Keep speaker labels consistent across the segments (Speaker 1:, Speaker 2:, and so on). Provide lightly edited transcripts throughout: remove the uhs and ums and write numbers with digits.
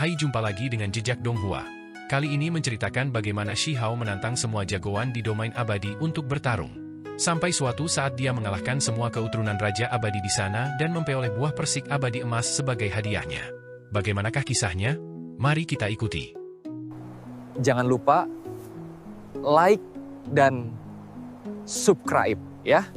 Speaker 1: Hai, jumpa lagi dengan Jejak Donghua. Kali ini menceritakan bagaimana Shi Hao menantang semua jagoan di domain abadi untuk bertarung. Sampai suatu saat dia mengalahkan semua keturunan Raja Abadi di sana dan memperoleh buah persik abadi emas sebagai hadiahnya. Bagaimanakah kisahnya? Mari kita ikuti.
Speaker 2: Jangan lupa like dan subscribe ya.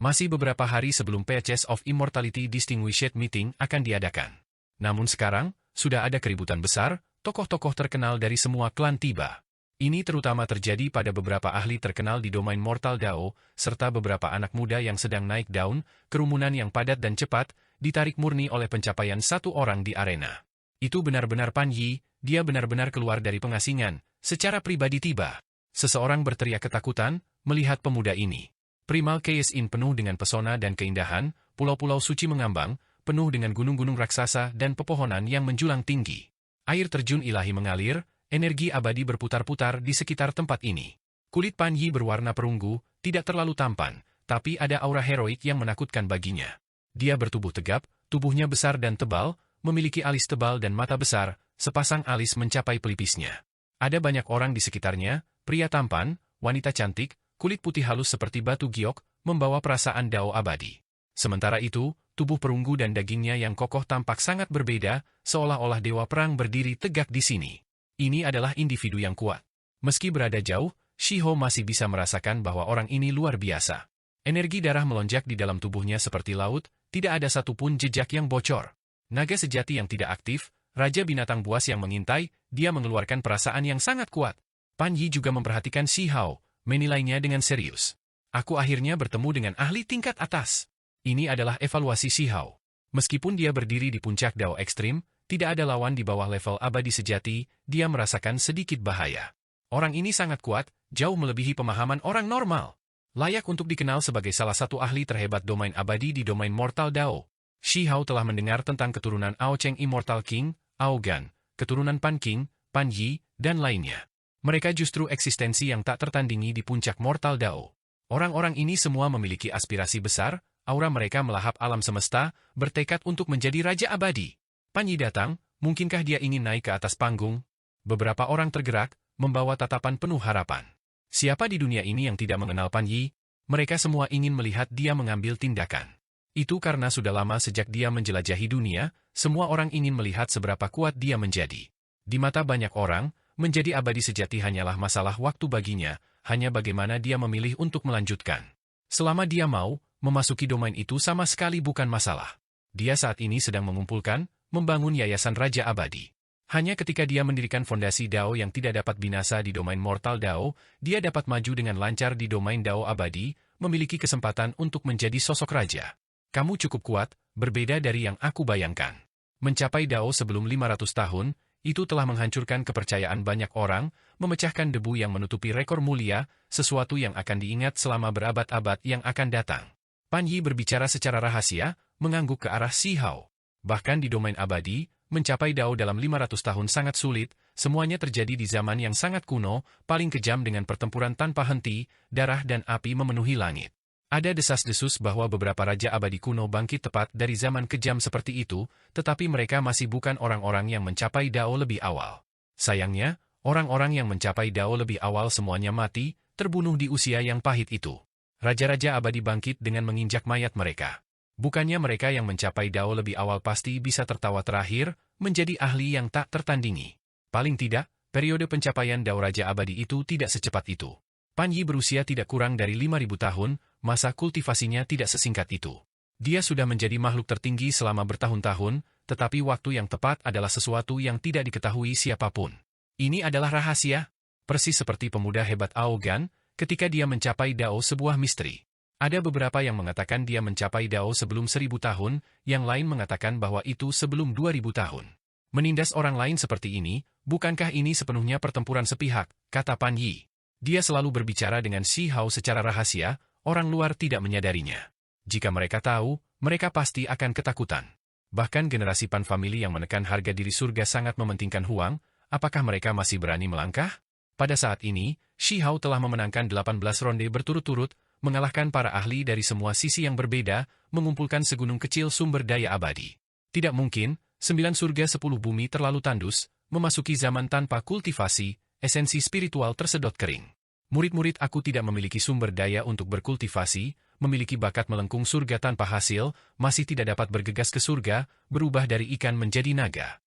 Speaker 1: Masih beberapa hari sebelum Patches of Immortality Distinguished Meeting akan diadakan. Namun sekarang, sudah ada keributan besar, tokoh-tokoh terkenal dari semua klan tiba. Ini terutama terjadi pada beberapa ahli terkenal di domain Mortal Dao, serta beberapa anak muda yang sedang naik daun, kerumunan yang padat dan cepat, ditarik murni oleh pencapaian satu orang di arena. Itu benar-benar Pan Yi, dia benar-benar keluar dari pengasingan, secara pribadi tiba. Seseorang berteriak ketakutan, melihat pemuda ini. Primal Chaos Inn penuh dengan pesona dan keindahan, pulau-pulau suci mengambang, penuh dengan gunung-gunung raksasa dan pepohonan yang menjulang tinggi. Air terjun ilahi mengalir, energi abadi berputar-putar di sekitar tempat ini. Kulit Pan Yi berwarna perunggu, tidak terlalu tampan, tapi ada aura heroik yang menakutkan baginya. Dia bertubuh tegap, tubuhnya besar dan tebal, memiliki alis tebal dan mata besar, sepasang alis mencapai pelipisnya. Ada banyak orang di sekitarnya, pria tampan, wanita cantik, kulit putih halus seperti batu giok, membawa perasaan Dao abadi. Sementara itu, tubuh perunggu dan dagingnya yang kokoh tampak sangat berbeda, seolah-olah dewa perang berdiri tegak di sini. Ini adalah individu yang kuat. Meski berada jauh, Shi Hao masih bisa merasakan bahwa orang ini luar biasa. Energi darah melonjak di dalam tubuhnya seperti laut, tidak ada satupun jejak yang bocor. Naga sejati yang tidak aktif, Raja Binatang Buas yang mengintai, dia mengeluarkan perasaan yang sangat kuat. Pan Yi juga memperhatikan Shi Hao, menilainya dengan serius. Aku akhirnya bertemu dengan ahli tingkat atas. Ini adalah evaluasi Shi Hao. Meskipun dia berdiri di puncak Dao ekstrim, tidak ada lawan di bawah level abadi sejati, dia merasakan sedikit bahaya. Orang ini sangat kuat, jauh melebihi pemahaman orang normal. Layak untuk dikenal sebagai salah satu ahli terhebat domain abadi di domain Mortal Dao. Shi Hao telah mendengar tentang keturunan Ao Cheng Immortal King, Ao Gan, keturunan Pan King, Pan Yi, dan lainnya. Mereka justru eksistensi yang tak tertandingi di puncak Mortal Dao. Orang-orang ini semua memiliki aspirasi besar, aura mereka melahap alam semesta, bertekad untuk menjadi Raja Abadi. Pan Yi datang, mungkinkah dia ingin naik ke atas panggung? Beberapa orang tergerak, membawa tatapan penuh harapan. Siapa di dunia ini yang tidak mengenal Pan Yi? Mereka semua ingin melihat dia mengambil tindakan. Itu karena sudah lama sejak dia menjelajahi dunia, semua orang ingin melihat seberapa kuat dia menjadi. Di mata banyak orang, menjadi abadi sejati hanyalah masalah waktu baginya, hanya bagaimana dia memilih untuk melanjutkan. Selama dia mau, memasuki domain itu sama sekali bukan masalah. Dia saat ini sedang mengumpulkan, membangun yayasan Raja Abadi. Hanya ketika dia mendirikan fondasi Dao yang tidak dapat binasa di domain Mortal Dao, dia dapat maju dengan lancar di domain Dao Abadi, memiliki kesempatan untuk menjadi sosok raja. Kamu cukup kuat, berbeda dari yang aku bayangkan. Mencapai Dao sebelum 500 tahun, itu telah menghancurkan kepercayaan banyak orang, memecahkan debu yang menutupi rekor mulia, sesuatu yang akan diingat selama berabad-abad yang akan datang. Pan Yi berbicara secara rahasia, mengangguk ke arah Shi Hao. Bahkan di domain abadi, mencapai Dao dalam 500 tahun sangat sulit, semuanya terjadi di zaman yang sangat kuno, paling kejam dengan pertempuran tanpa henti, darah dan api memenuhi langit. Ada desas-desus bahwa beberapa raja abadi kuno bangkit tepat dari zaman kejam seperti itu, tetapi mereka masih bukan orang-orang yang mencapai Dao lebih awal. Sayangnya, orang-orang yang mencapai Dao lebih awal semuanya mati, terbunuh di usia yang pahit itu. Raja-raja abadi bangkit dengan menginjak mayat mereka. Bukannya mereka yang mencapai Dao lebih awal pasti bisa tertawa terakhir, menjadi ahli yang tak tertandingi. Paling tidak, periode pencapaian Dao Raja Abadi itu tidak secepat itu. Pan Yi berusia tidak kurang dari 5.000 tahun, masa kultivasinya tidak sesingkat itu. Dia sudah menjadi makhluk tertinggi selama bertahun-tahun, tetapi waktu yang tepat adalah sesuatu yang tidak diketahui siapapun. Ini adalah rahasia, persis seperti pemuda hebat Ao Gan, ketika dia mencapai Dao sebuah misteri. Ada beberapa yang mengatakan dia mencapai Dao sebelum 1.000 tahun, yang lain mengatakan bahwa itu sebelum 2.000 tahun. Menindas orang lain seperti ini, bukankah ini sepenuhnya pertempuran sepihak, kata Pan Yi. Dia selalu berbicara dengan Shi Hao secara rahasia, orang luar tidak menyadarinya. Jika mereka tahu, mereka pasti akan ketakutan. Bahkan generasi Pan Family yang menekan harga diri surga sangat mementingkan Huang, apakah mereka masih berani melangkah? Pada saat ini, Shi Hao telah memenangkan 18 ronde berturut-turut, mengalahkan para ahli dari semua sisi yang berbeda, mengumpulkan segunung kecil sumber daya abadi. Tidak mungkin, 9 surga 10 bumi terlalu tandus, memasuki zaman tanpa kultivasi, esensi spiritual tersedot kering. Murid-murid aku tidak memiliki sumber daya untuk berkultivasi, memiliki bakat melengkung surga tanpa hasil, masih tidak dapat bergegas ke surga, berubah dari ikan menjadi naga.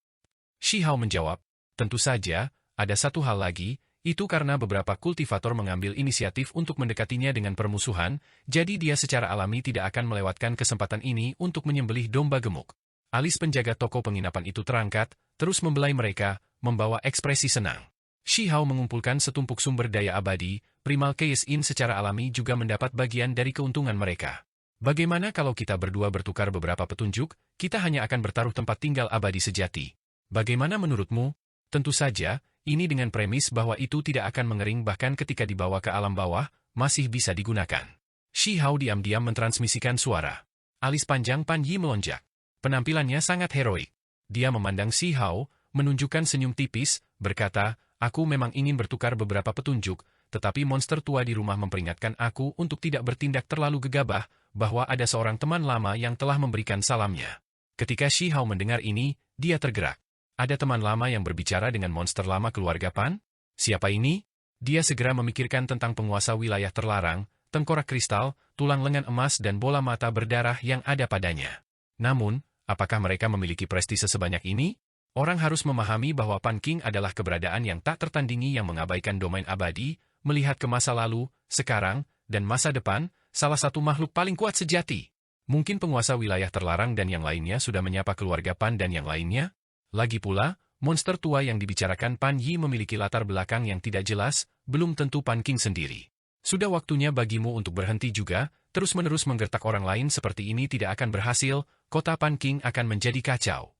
Speaker 1: Shi Hao menjawab, tentu saja, ada satu hal lagi, itu karena beberapa kultivator mengambil inisiatif untuk mendekatinya dengan permusuhan, jadi dia secara alami tidak akan melewatkan kesempatan ini untuk menyembelih domba gemuk. Alis penjaga toko penginapan itu terangkat, terus membelai mereka, membawa ekspresi senang. Shi Hao mengumpulkan setumpuk sumber daya abadi, Primal Chaos In secara alami juga mendapat bagian dari keuntungan mereka. Bagaimana kalau kita berdua bertukar beberapa petunjuk, kita hanya akan bertaruh tempat tinggal abadi sejati. Bagaimana menurutmu? Tentu saja, ini dengan premis bahwa itu tidak akan mengering bahkan ketika dibawa ke alam bawah, masih bisa digunakan. Shi Hao diam-diam mentransmisikan suara. Alis panjang Pan Yi melonjak. Penampilannya sangat heroik. Dia memandang Shi Hao, menunjukkan senyum tipis, berkata, aku memang ingin bertukar beberapa petunjuk, tetapi monster tua di rumah memperingatkan aku untuk tidak bertindak terlalu gegabah, bahwa ada seorang teman lama yang telah memberikan salamnya. Ketika Shi Hao mendengar ini, dia tergerak. Ada teman lama yang berbicara dengan monster lama keluarga Pan? Siapa ini? Dia segera memikirkan tentang penguasa wilayah terlarang, tengkorak kristal, tulang lengan emas dan bola mata berdarah yang ada padanya. Namun, apakah mereka memiliki prestise sebanyak ini? Orang harus memahami bahwa Pan King adalah keberadaan yang tak tertandingi yang mengabaikan domain abadi, melihat ke masa lalu, sekarang, dan masa depan, salah satu makhluk paling kuat sejati. Mungkin penguasa wilayah terlarang dan yang lainnya sudah menyapa keluarga Pan dan yang lainnya? Lagi pula, monster tua yang dibicarakan Pan Yi memiliki latar belakang yang tidak jelas, belum tentu Pan King sendiri. Sudah waktunya bagimu untuk berhenti juga, terus-menerus menggertak orang lain seperti ini tidak akan berhasil, kota Pan King akan menjadi kacau.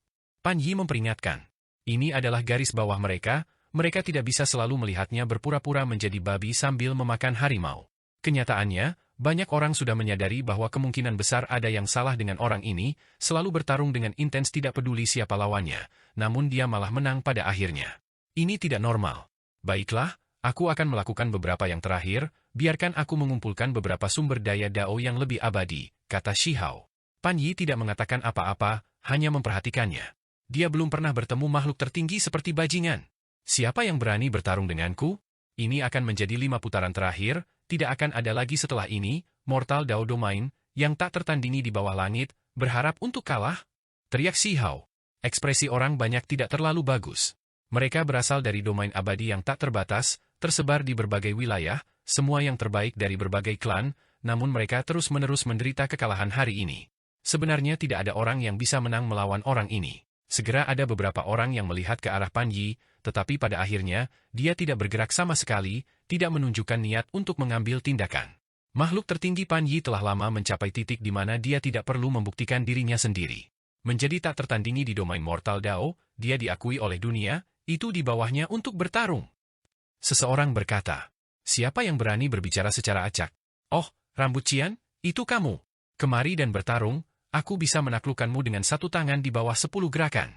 Speaker 1: Pan Yi memperingatkan. Ini adalah garis bawah mereka tidak bisa selalu melihatnya berpura-pura menjadi babi sambil memakan harimau. Kenyataannya, banyak orang sudah menyadari bahwa kemungkinan besar ada yang salah dengan orang ini, selalu bertarung dengan intens tidak peduli siapa lawannya, namun dia malah menang pada akhirnya. Ini tidak normal. Baiklah, aku akan melakukan beberapa yang terakhir, biarkan aku mengumpulkan beberapa sumber daya Dao yang lebih abadi, kata Shi Hao. Pan Yi tidak mengatakan apa-apa, hanya memperhatikannya. Dia belum pernah bertemu makhluk tertinggi seperti bajingan. Siapa yang berani bertarung denganku? Ini akan menjadi 5 putaran terakhir, tidak akan ada lagi setelah ini, Mortal Dao Domain, yang tak tertandingi di bawah langit, berharap untuk kalah? Teriak Shi Hao. Ekspresi orang banyak tidak terlalu bagus. Mereka berasal dari domain abadi yang tak terbatas, tersebar di berbagai wilayah, semua yang terbaik dari berbagai klan, namun mereka terus-menerus menderita kekalahan hari ini. Sebenarnya tidak ada orang yang bisa menang melawan orang ini. Segera ada beberapa orang yang melihat ke arah Pan Yi, tetapi pada akhirnya, dia tidak bergerak sama sekali, tidak menunjukkan niat untuk mengambil tindakan. Makhluk tertinggi Pan Yi telah lama mencapai titik di mana dia tidak perlu membuktikan dirinya sendiri. Menjadi tak tertandingi di domain Mortal Dao, dia diakui oleh dunia, itu di bawahnya untuk bertarung. Seseorang berkata, siapa yang berani berbicara secara acak? Oh, rambut Cian, itu kamu. Kemari dan bertarung, aku bisa menaklukkanmu dengan 1 tangan di bawah 10 gerakan.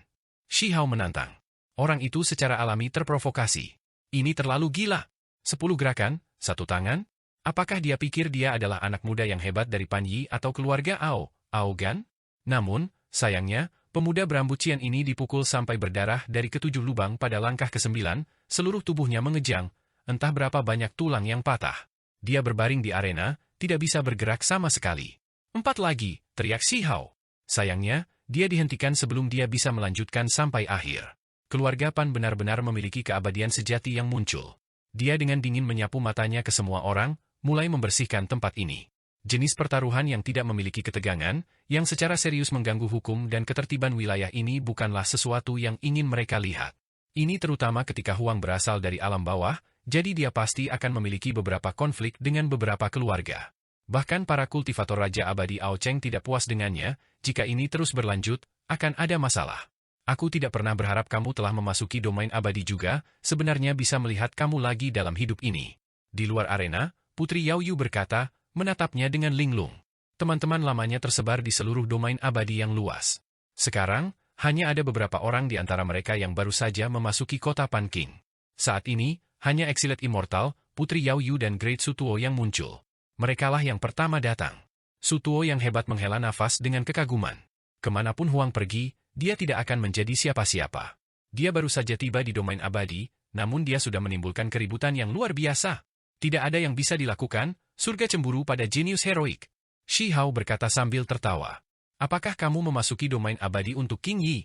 Speaker 1: Shi Hao menantang. Orang itu secara alami terprovokasi. Ini terlalu gila. 10 gerakan, 1 tangan? Apakah dia pikir dia adalah anak muda yang hebat dari Pan Yi atau keluarga Ao Gan? Namun, sayangnya, pemuda berambut Cian ini dipukul sampai berdarah dari ke-7 lubang pada langkah ke-9, seluruh tubuhnya mengejang, entah berapa banyak tulang yang patah. Dia berbaring di arena, tidak bisa bergerak sama sekali. 4 lagi, teriak Shi Hao. Sayangnya, dia dihentikan sebelum dia bisa melanjutkan sampai akhir. Keluarga Pan benar-benar memiliki keabadian sejati yang muncul. Dia dengan dingin menyapu matanya ke semua orang, mulai membersihkan tempat ini. Jenis pertaruhan yang tidak memiliki ketegangan, yang secara serius mengganggu hukum dan ketertiban wilayah ini bukanlah sesuatu yang ingin mereka lihat. Ini terutama ketika Huang berasal dari alam bawah, jadi dia pasti akan memiliki beberapa konflik dengan beberapa keluarga. Bahkan para kultivator Raja Abadi Ao Cheng tidak puas dengannya, jika ini terus berlanjut, akan ada masalah. Aku tidak pernah berharap kamu telah memasuki domain abadi juga, sebenarnya bisa melihat kamu lagi dalam hidup ini. Di luar arena, Putri Yao Yu berkata, menatapnya dengan linglung. Teman-teman lamanya tersebar di seluruh domain abadi yang luas. Sekarang, hanya ada beberapa orang di antara mereka yang baru saja memasuki kota Pan King. Saat ini, hanya Exilet Immortal, Putri Yao Yu dan Great Sutuo yang muncul. Merekalah yang pertama datang. Sutuo yang hebat menghela nafas dengan kekaguman. Kemanapun Huang pergi, Dia tidak akan menjadi siapa-siapa. Dia baru saja tiba di domain abadi, namun dia sudah menimbulkan keributan yang luar biasa. Tidak ada yang bisa dilakukan, surga cemburu pada jenius heroik. Shi Hao berkata sambil tertawa. Apakah kamu memasuki domain abadi untuk King Yi?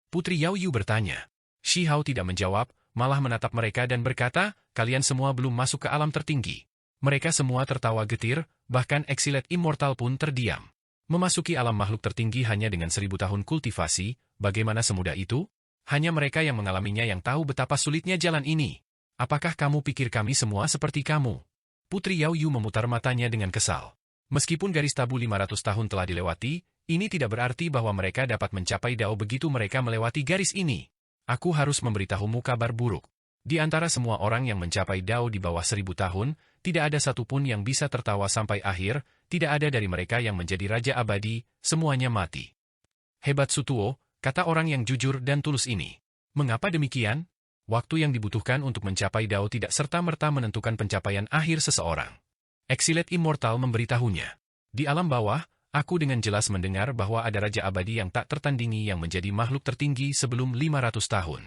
Speaker 1: Putri Yao Yu bertanya. Shi Hao tidak menjawab, malah menatap mereka dan berkata, kalian semua belum masuk ke alam tertinggi. Mereka semua tertawa getir, bahkan eksilet immortal pun terdiam. Memasuki alam makhluk tertinggi hanya dengan 1000 tahun kultivasi, bagaimana semudah itu? Hanya mereka yang mengalaminya yang tahu betapa sulitnya jalan ini. Apakah kamu pikir kami semua seperti kamu? Putri Yao Yu memutar matanya dengan kesal. Meskipun garis tabu 500 tahun telah dilewati, ini tidak berarti bahwa mereka dapat mencapai Dao begitu mereka melewati garis ini. Aku harus memberitahumu kabar buruk. Di antara semua orang yang mencapai Dao di bawah 1000 tahun, tidak ada satupun yang bisa tertawa sampai akhir, tidak ada dari mereka yang menjadi Raja Abadi, semuanya mati. Hebat Sutuo, kata orang yang jujur dan tulus ini. Mengapa demikian? Waktu yang dibutuhkan untuk mencapai Dao tidak serta-merta menentukan pencapaian akhir seseorang. Eksilet Immortal memberitahunya. Di alam bawah, aku dengan jelas mendengar bahwa ada Raja Abadi yang tak tertandingi yang menjadi makhluk tertinggi sebelum 500 tahun.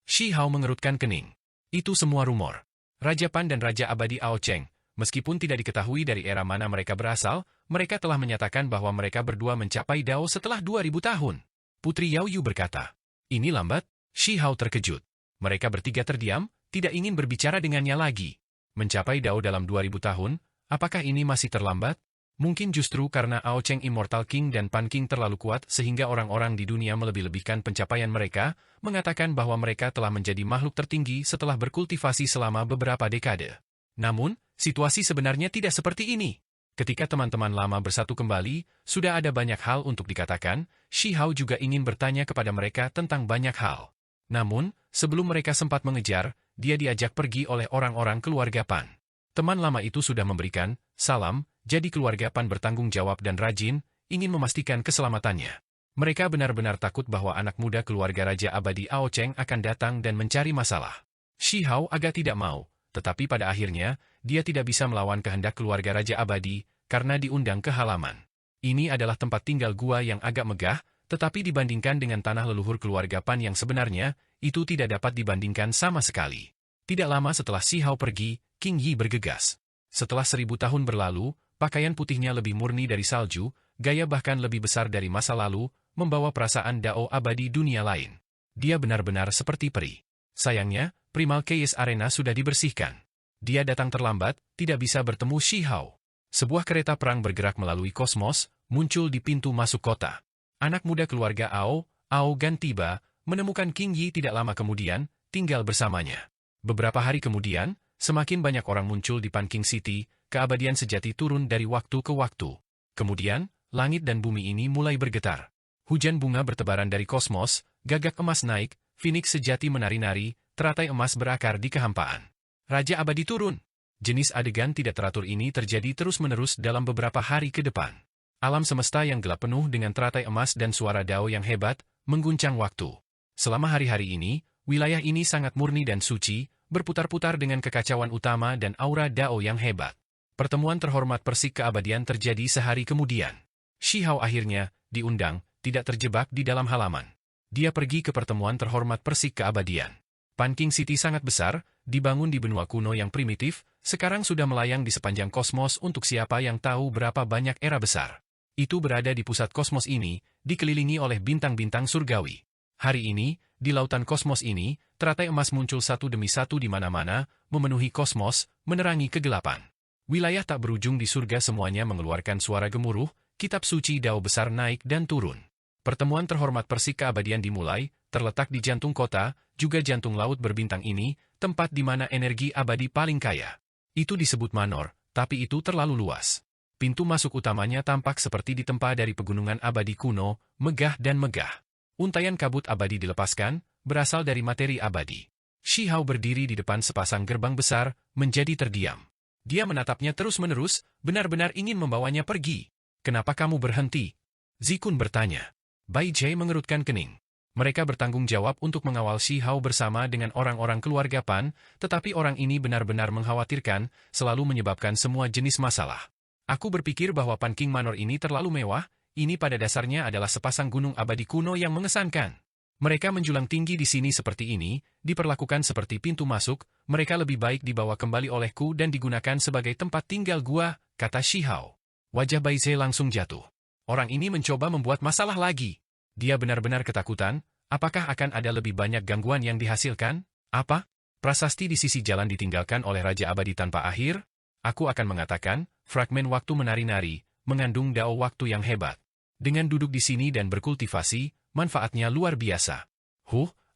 Speaker 1: Shi Hao mengerutkan kening. Itu semua rumor. Raja Pan dan Raja Abadi Ao Cheng, meskipun tidak diketahui dari era mana mereka berasal, mereka telah menyatakan bahwa mereka berdua mencapai Dao setelah 2000 tahun. Putri Yao Yu berkata. Ini lambat? Shi Hao terkejut. Mereka bertiga terdiam, tidak ingin berbicara dengannya lagi. Mencapai Dao dalam 2000 tahun, apakah ini masih terlambat? Mungkin justru karena Ao Cheng Immortal King dan Pan King terlalu kuat sehingga orang-orang di dunia melebih-lebihkan pencapaian mereka, mengatakan bahwa mereka telah menjadi makhluk tertinggi setelah berkultivasi selama beberapa dekade. Namun, situasi sebenarnya tidak seperti ini. Ketika teman-teman lama bersatu kembali, sudah ada banyak hal untuk dikatakan, Shi Hao juga ingin bertanya kepada mereka tentang banyak hal. Namun, sebelum mereka sempat mengejar, dia diajak pergi oleh orang-orang keluarga Pan. Teman lama itu sudah memberikan salam, jadi keluarga Pan bertanggung jawab dan rajin, ingin memastikan keselamatannya. Mereka benar-benar takut bahwa anak muda keluarga Raja Abadi Ao Cheng akan datang dan mencari masalah. Shi Hao agak tidak mau, tetapi pada akhirnya, dia tidak bisa melawan kehendak keluarga Raja Abadi, karena diundang ke halaman. Ini adalah tempat tinggal gua yang agak megah, tetapi dibandingkan dengan tanah leluhur keluarga Pan yang sebenarnya, itu tidak dapat dibandingkan sama sekali. Tidak lama setelah Shi Hao pergi, King Yi bergegas. Setelah 1000 tahun berlalu, pakaian putihnya lebih murni dari salju, gaya bahkan lebih besar dari masa lalu, membawa perasaan Dao abadi dunia lain. Dia benar-benar seperti peri. Sayangnya, Primal Chaos Arena sudah dibersihkan. Dia datang terlambat, tidak bisa bertemu Shi Hao. Sebuah kereta perang bergerak melalui kosmos, muncul di pintu masuk kota. Anak muda keluarga Ao Gan tiba, menemukan King Yi tidak lama kemudian, tinggal bersamanya. Beberapa hari kemudian, semakin banyak orang muncul di Pan King City, keabadian sejati turun dari waktu ke waktu. Kemudian, langit dan bumi ini mulai bergetar. Hujan bunga bertebaran dari kosmos, gagak emas naik, Phoenix sejati menari-nari, teratai emas berakar di kehampaan. Raja Abadi turun. Jenis adegan tidak teratur ini terjadi terus-menerus dalam beberapa hari ke depan. Alam semesta yang gelap penuh dengan teratai emas dan suara Dao yang hebat, mengguncang waktu. Selama hari-hari ini, wilayah ini sangat murni dan suci, berputar-putar dengan kekacauan utama dan aura Dao yang hebat. Pertemuan terhormat Persik Keabadian terjadi sehari kemudian. Shi Hao akhirnya diundang, tidak terjebak di dalam halaman. Dia pergi ke pertemuan terhormat Persik Keabadian. Pan King City sangat besar, dibangun di benua kuno yang primitif, sekarang sudah melayang di sepanjang kosmos untuk siapa yang tahu berapa banyak era besar. Itu berada di pusat kosmos ini, dikelilingi oleh bintang-bintang surgawi. Hari ini, di lautan kosmos ini, teratai emas muncul satu demi satu di mana-mana, memenuhi kosmos, menerangi kegelapan. Wilayah tak berujung di surga semuanya mengeluarkan suara gemuruh, kitab suci Dao besar naik dan turun. Pertemuan terhormat Persik Keabadian dimulai, terletak di jantung kota, juga jantung laut berbintang ini, tempat di mana energi abadi paling kaya. Itu disebut Manor, tapi itu terlalu luas. Pintu masuk utamanya tampak seperti ditempa dari pegunungan abadi kuno, megah dan megah. Untaian kabut abadi dilepaskan, berasal dari materi abadi. Shi Hao berdiri di depan sepasang gerbang besar, menjadi terdiam. Dia menatapnya terus-menerus, benar-benar ingin membawanya pergi. Kenapa kamu berhenti? Zikun bertanya. Bai Jie mengerutkan kening. Mereka bertanggung jawab untuk mengawal Shi Hao bersama dengan orang-orang keluarga Pan, tetapi orang ini benar-benar mengkhawatirkan, selalu menyebabkan semua jenis masalah. Aku berpikir bahwa Pan King Manor ini terlalu mewah, ini pada dasarnya adalah sepasang gunung abadi kuno yang mengesankan. Mereka menjulang tinggi di sini seperti ini, diperlakukan seperti pintu masuk, mereka lebih baik dibawa kembali olehku dan digunakan sebagai tempat tinggal gua, kata Shihao. Wajah Baize langsung jatuh. Orang ini mencoba membuat masalah lagi. Dia benar-benar ketakutan, apakah akan ada lebih banyak gangguan yang dihasilkan? Apa? Prasasti di sisi jalan ditinggalkan oleh Raja Abadi tanpa akhir? Aku akan mengatakan, fragmen waktu menari-nari, mengandung dao waktu yang hebat. Dengan duduk di sini dan berkultivasi, manfaatnya luar biasa.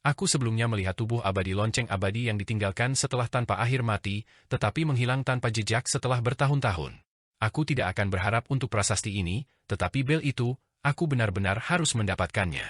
Speaker 1: Aku sebelumnya melihat tubuh abadi lonceng abadi yang ditinggalkan setelah tanpa akhir mati, tetapi menghilang tanpa jejak setelah bertahun-tahun. Aku tidak akan berharap untuk prasasti ini, tetapi bel itu, aku benar-benar harus mendapatkannya.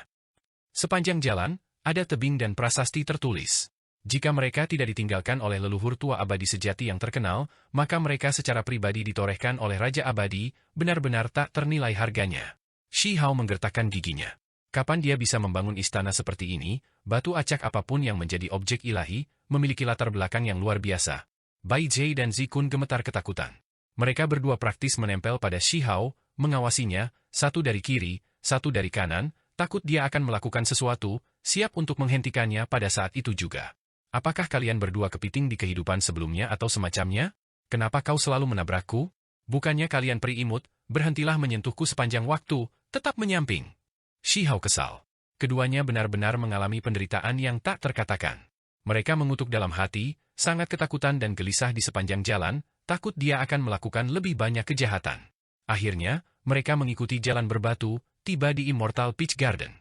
Speaker 1: Sepanjang jalan, ada tebing dan prasasti tertulis. Jika mereka tidak ditinggalkan oleh leluhur tua abadi sejati yang terkenal, maka mereka secara pribadi ditorehkan oleh Raja Abadi, benar-benar tak ternilai harganya. Shihao menggertakkan giginya. Kapan dia bisa membangun istana seperti ini, batu acak apapun yang menjadi objek ilahi, memiliki latar belakang yang luar biasa. Baize dan Zikun gemetar ketakutan. Mereka berdua praktis menempel pada Shihao, mengawasinya, satu dari kiri, satu dari kanan, takut dia akan melakukan sesuatu, siap untuk menghentikannya pada saat itu juga. Apakah kalian berdua kepiting di kehidupan sebelumnya atau semacamnya? Kenapa kau selalu menabrakku? Bukannya kalian peri imut, berhentilah menyentuhku sepanjang waktu, tetap menyamping. Shihao kesal. Keduanya benar-benar mengalami penderitaan yang tak terkatakan. Mereka mengutuk dalam hati, sangat ketakutan dan gelisah di sepanjang jalan, takut dia akan melakukan lebih banyak kejahatan. Akhirnya, mereka mengikuti jalan berbatu, tiba di Immortal Peach Garden.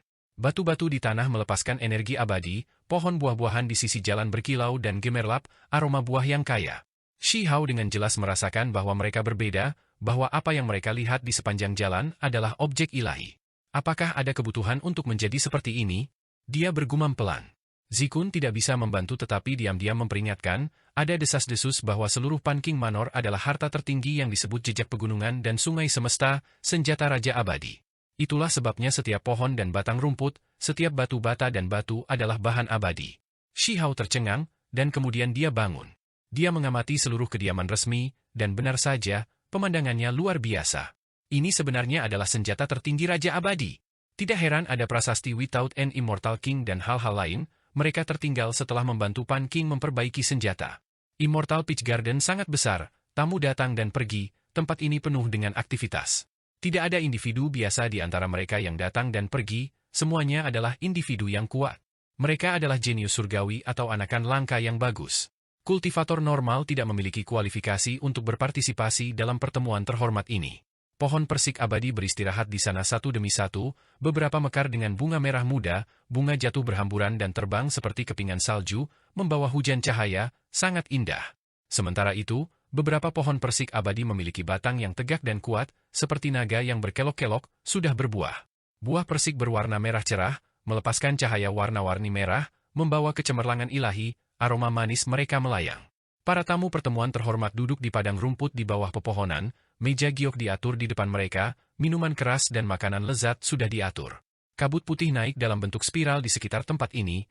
Speaker 1: Batu-batu di tanah melepaskan energi abadi, pohon buah-buahan di sisi jalan berkilau dan gemerlap, aroma buah yang kaya. Shihao dengan jelas merasakan bahwa mereka berbeda, bahwa apa yang mereka lihat di sepanjang jalan adalah objek ilahi. Apakah ada kebutuhan untuk menjadi seperti ini? Dia bergumam pelan. Zikun tidak bisa membantu tetapi diam-diam memperingatkan, ada desas-desus bahwa seluruh Panking Manor adalah harta tertinggi yang disebut jejak pegunungan dan sungai semesta, senjata Raja Abadi. Itulah sebabnya setiap pohon dan batang rumput, setiap batu bata dan batu adalah bahan abadi. Shihao tercengang, dan kemudian dia bangun. Dia mengamati seluruh kediaman resmi, dan benar saja, pemandangannya luar biasa. Ini sebenarnya adalah senjata tertinggi Raja Abadi. Tidak heran ada prasasti Without an Immortal King dan hal-hal lain, mereka tertinggal setelah membantu Pan King memperbaiki senjata. Immortal Peach Garden sangat besar, tamu datang dan pergi, tempat ini penuh dengan aktivitas. Tidak ada individu biasa di antara mereka yang datang dan pergi, semuanya adalah individu yang kuat. Mereka adalah jenius surgawi atau anakan langka yang bagus. Kultivator normal tidak memiliki kualifikasi untuk berpartisipasi dalam pertemuan terhormat ini. Pohon persik abadi beristirahat di sana satu demi satu, beberapa mekar dengan bunga merah muda, bunga jatuh berhamburan dan terbang seperti kepingan salju, membawa hujan cahaya, sangat indah. Sementara itu, beberapa pohon persik abadi memiliki batang yang tegak dan kuat, seperti naga yang berkelok-kelok, sudah berbuah. Buah persik berwarna merah cerah, melepaskan cahaya warna-warni merah, membawa kecemerlangan ilahi, aroma manis mereka melayang. Para tamu pertemuan terhormat duduk di padang rumput di bawah pepohonan, meja giok diatur di depan mereka, minuman keras dan makanan lezat sudah diatur. Kabut putih naik dalam bentuk spiral di sekitar tempat ini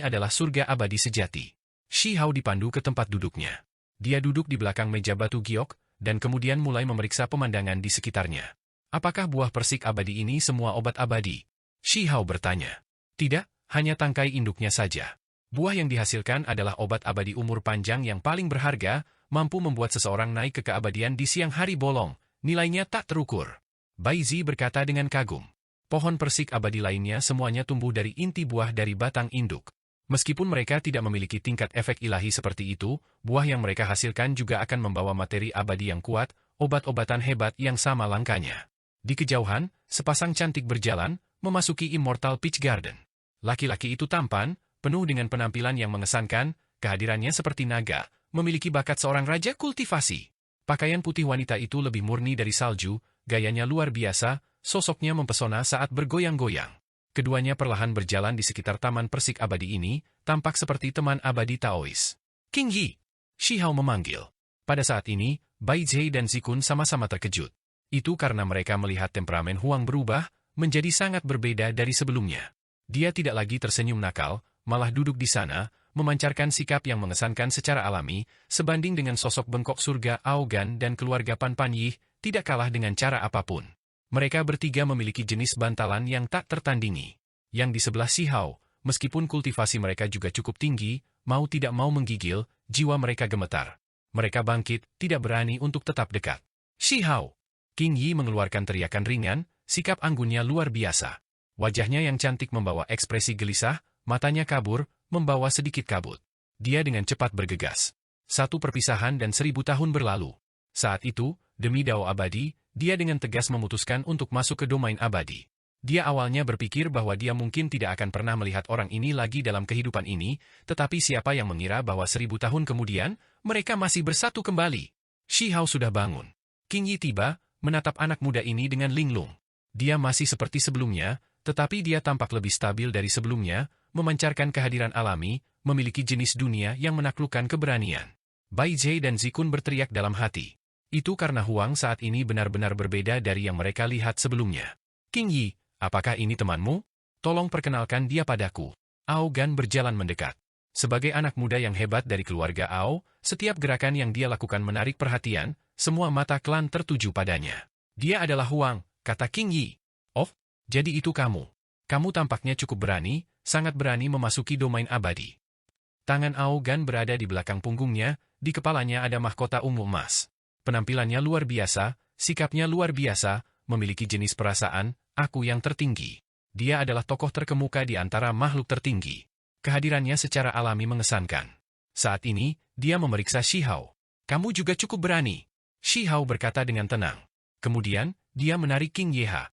Speaker 1: adalah surga abadi sejati. Shihao dipandu ke tempat duduknya. Dia duduk di belakang meja batu giok, dan kemudian mulai memeriksa pemandangan di sekitarnya. Apakah buah persik abadi ini semua obat abadi? Shihao bertanya. Tidak, hanya tangkai induknya saja. Buah yang dihasilkan adalah obat abadi umur panjang yang paling berharga, mampu membuat seseorang naik ke keabadian di siang hari bolong, nilainya tak terukur. Baizi berkata dengan kagum. Pohon persik abadi lainnya semuanya tumbuh dari inti buah dari batang induk. Meskipun mereka tidak memiliki tingkat efek ilahi seperti itu, buah yang mereka hasilkan juga akan membawa materi abadi yang kuat, obat-obatan hebat yang sama langkanya. Di kejauhan, sepasang cantik berjalan, memasuki Immortal Peach Garden. Laki-laki itu tampan, penuh dengan penampilan yang mengesankan, kehadirannya seperti naga, memiliki bakat seorang raja kultivasi. Pakaian putih wanita itu lebih murni dari salju, gayanya luar biasa, sosoknya mempesona saat bergoyang-goyang. Keduanya perlahan berjalan di sekitar taman persik abadi ini, tampak seperti teman abadi Taois. King Yi! Shihao memanggil. Pada saat ini, Baize dan Zikun sama-sama terkejut. Itu karena mereka melihat temperamen Huang berubah, menjadi sangat berbeda dari sebelumnya. Dia tidak lagi tersenyum nakal, malah duduk di sana, memancarkan sikap yang mengesankan secara alami, sebanding dengan sosok bengkok surga Aogan dan keluarga Pan Pan Yi, tidak kalah dengan cara apapun. Mereka bertiga memiliki jenis bantalan yang tak tertandingi. Yang di sebelah Shi Hao, meskipun kultivasi mereka juga cukup tinggi, mau tidak mau menggigil, jiwa mereka gemetar. Mereka bangkit, tidak berani untuk tetap dekat. Shi Hao! King Yi mengeluarkan teriakan ringan, sikap anggunnya luar biasa. Wajahnya yang cantik membawa ekspresi gelisah, matanya kabur, membawa sedikit kabut. Dia dengan cepat bergegas. 1 perpisahan dan 1000 tahun berlalu. Saat itu, demi Dao abadi, dia dengan tegas memutuskan untuk masuk ke domain abadi. Dia awalnya berpikir bahwa dia mungkin tidak akan pernah melihat orang ini lagi dalam kehidupan ini, tetapi siapa yang mengira bahwa 1000 tahun kemudian, mereka masih bersatu kembali. Shi Hao sudah bangun. King Yi tiba, menatap anak muda ini dengan linglung. Dia masih seperti sebelumnya, tetapi dia tampak lebih stabil dari sebelumnya, memancarkan kehadiran alami, memiliki jenis dunia yang menaklukkan keberanian. Bai Jie dan Zikun berteriak dalam hati. Itu karena Huang saat ini benar-benar berbeda dari yang mereka lihat sebelumnya. King Yi, apakah ini temanmu? Tolong perkenalkan dia padaku. Ao Gan berjalan mendekat. Sebagai anak muda yang hebat dari keluarga Ao, setiap gerakan yang dia lakukan menarik perhatian, semua mata klan tertuju padanya. Dia adalah Huang, kata King Yi. Oh, jadi itu kamu. Kamu tampaknya cukup berani, sangat berani memasuki domain abadi. Tangan Ao Gan berada di belakang punggungnya, di kepalanya ada mahkota ungu emas. Penampilannya luar biasa, sikapnya luar biasa, memiliki jenis perasaan, aku yang tertinggi. Dia adalah tokoh terkemuka di antara makhluk tertinggi. Kehadirannya secara alami mengesankan. Saat ini, dia memeriksa Shi Hao. Kamu juga cukup berani. Shi Hao berkata dengan tenang. Kemudian, dia menarik King Yeha.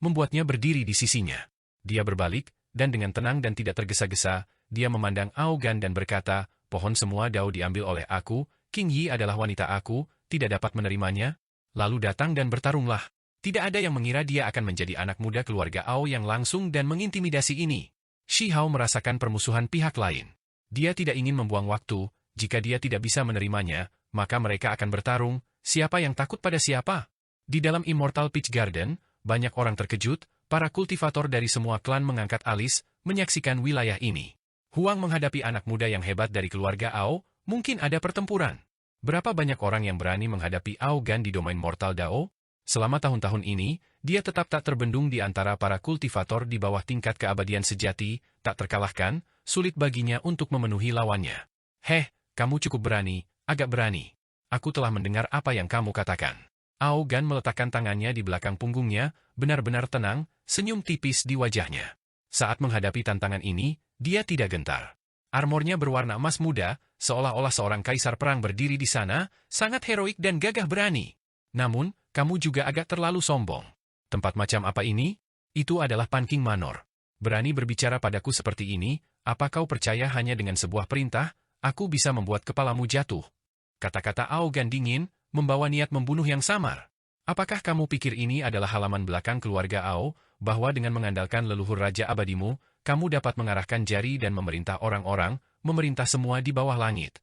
Speaker 1: Membuatnya berdiri di sisinya. Dia berbalik, dan dengan tenang dan tidak tergesa-gesa, dia memandang Ao Gan dan berkata, pohon semua Dao diambil oleh aku, King Yi adalah wanita aku, tidak dapat menerimanya. Lalu datang dan bertarunglah. Tidak ada yang mengira dia akan menjadi anak muda keluarga Ao yang langsung dan mengintimidasi ini. Shi Hao merasakan permusuhan pihak lain. Dia tidak ingin membuang waktu, jika dia tidak bisa menerimanya, maka mereka akan bertarung, siapa yang takut pada siapa? Di dalam Immortal Peach Garden, banyak orang terkejut, para kultivator dari semua klan mengangkat alis, menyaksikan wilayah ini. Huang menghadapi anak muda yang hebat dari keluarga Ao, mungkin ada pertempuran. Berapa banyak orang yang berani menghadapi Ao Gan di domain Mortal Dao? Selama tahun-tahun ini, dia tetap tak terbendung di antara para kultivator di bawah tingkat keabadian sejati, tak terkalahkan, sulit baginya untuk memenuhi lawannya. Kamu cukup berani, agak berani. Aku telah mendengar apa yang kamu katakan. Ao Gan meletakkan tangannya di belakang punggungnya, benar-benar tenang, senyum tipis di wajahnya. Saat menghadapi tantangan ini, dia tidak gentar. Armornya berwarna emas muda, seolah-olah seorang kaisar perang berdiri di sana, sangat heroik dan gagah berani. Namun, kamu juga agak terlalu sombong. Tempat macam apa ini? Itu adalah Pan King Manor. Berani berbicara padaku seperti ini, apa kau percaya hanya dengan sebuah perintah, aku bisa membuat kepalamu jatuh? Kata-kata Ao Gan dingin, membawa niat membunuh yang samar. Apakah kamu pikir ini adalah halaman belakang keluarga Ao, bahwa dengan mengandalkan leluhur Raja Abadimu, kamu dapat mengarahkan jari dan memerintah orang-orang, memerintah semua di bawah langit?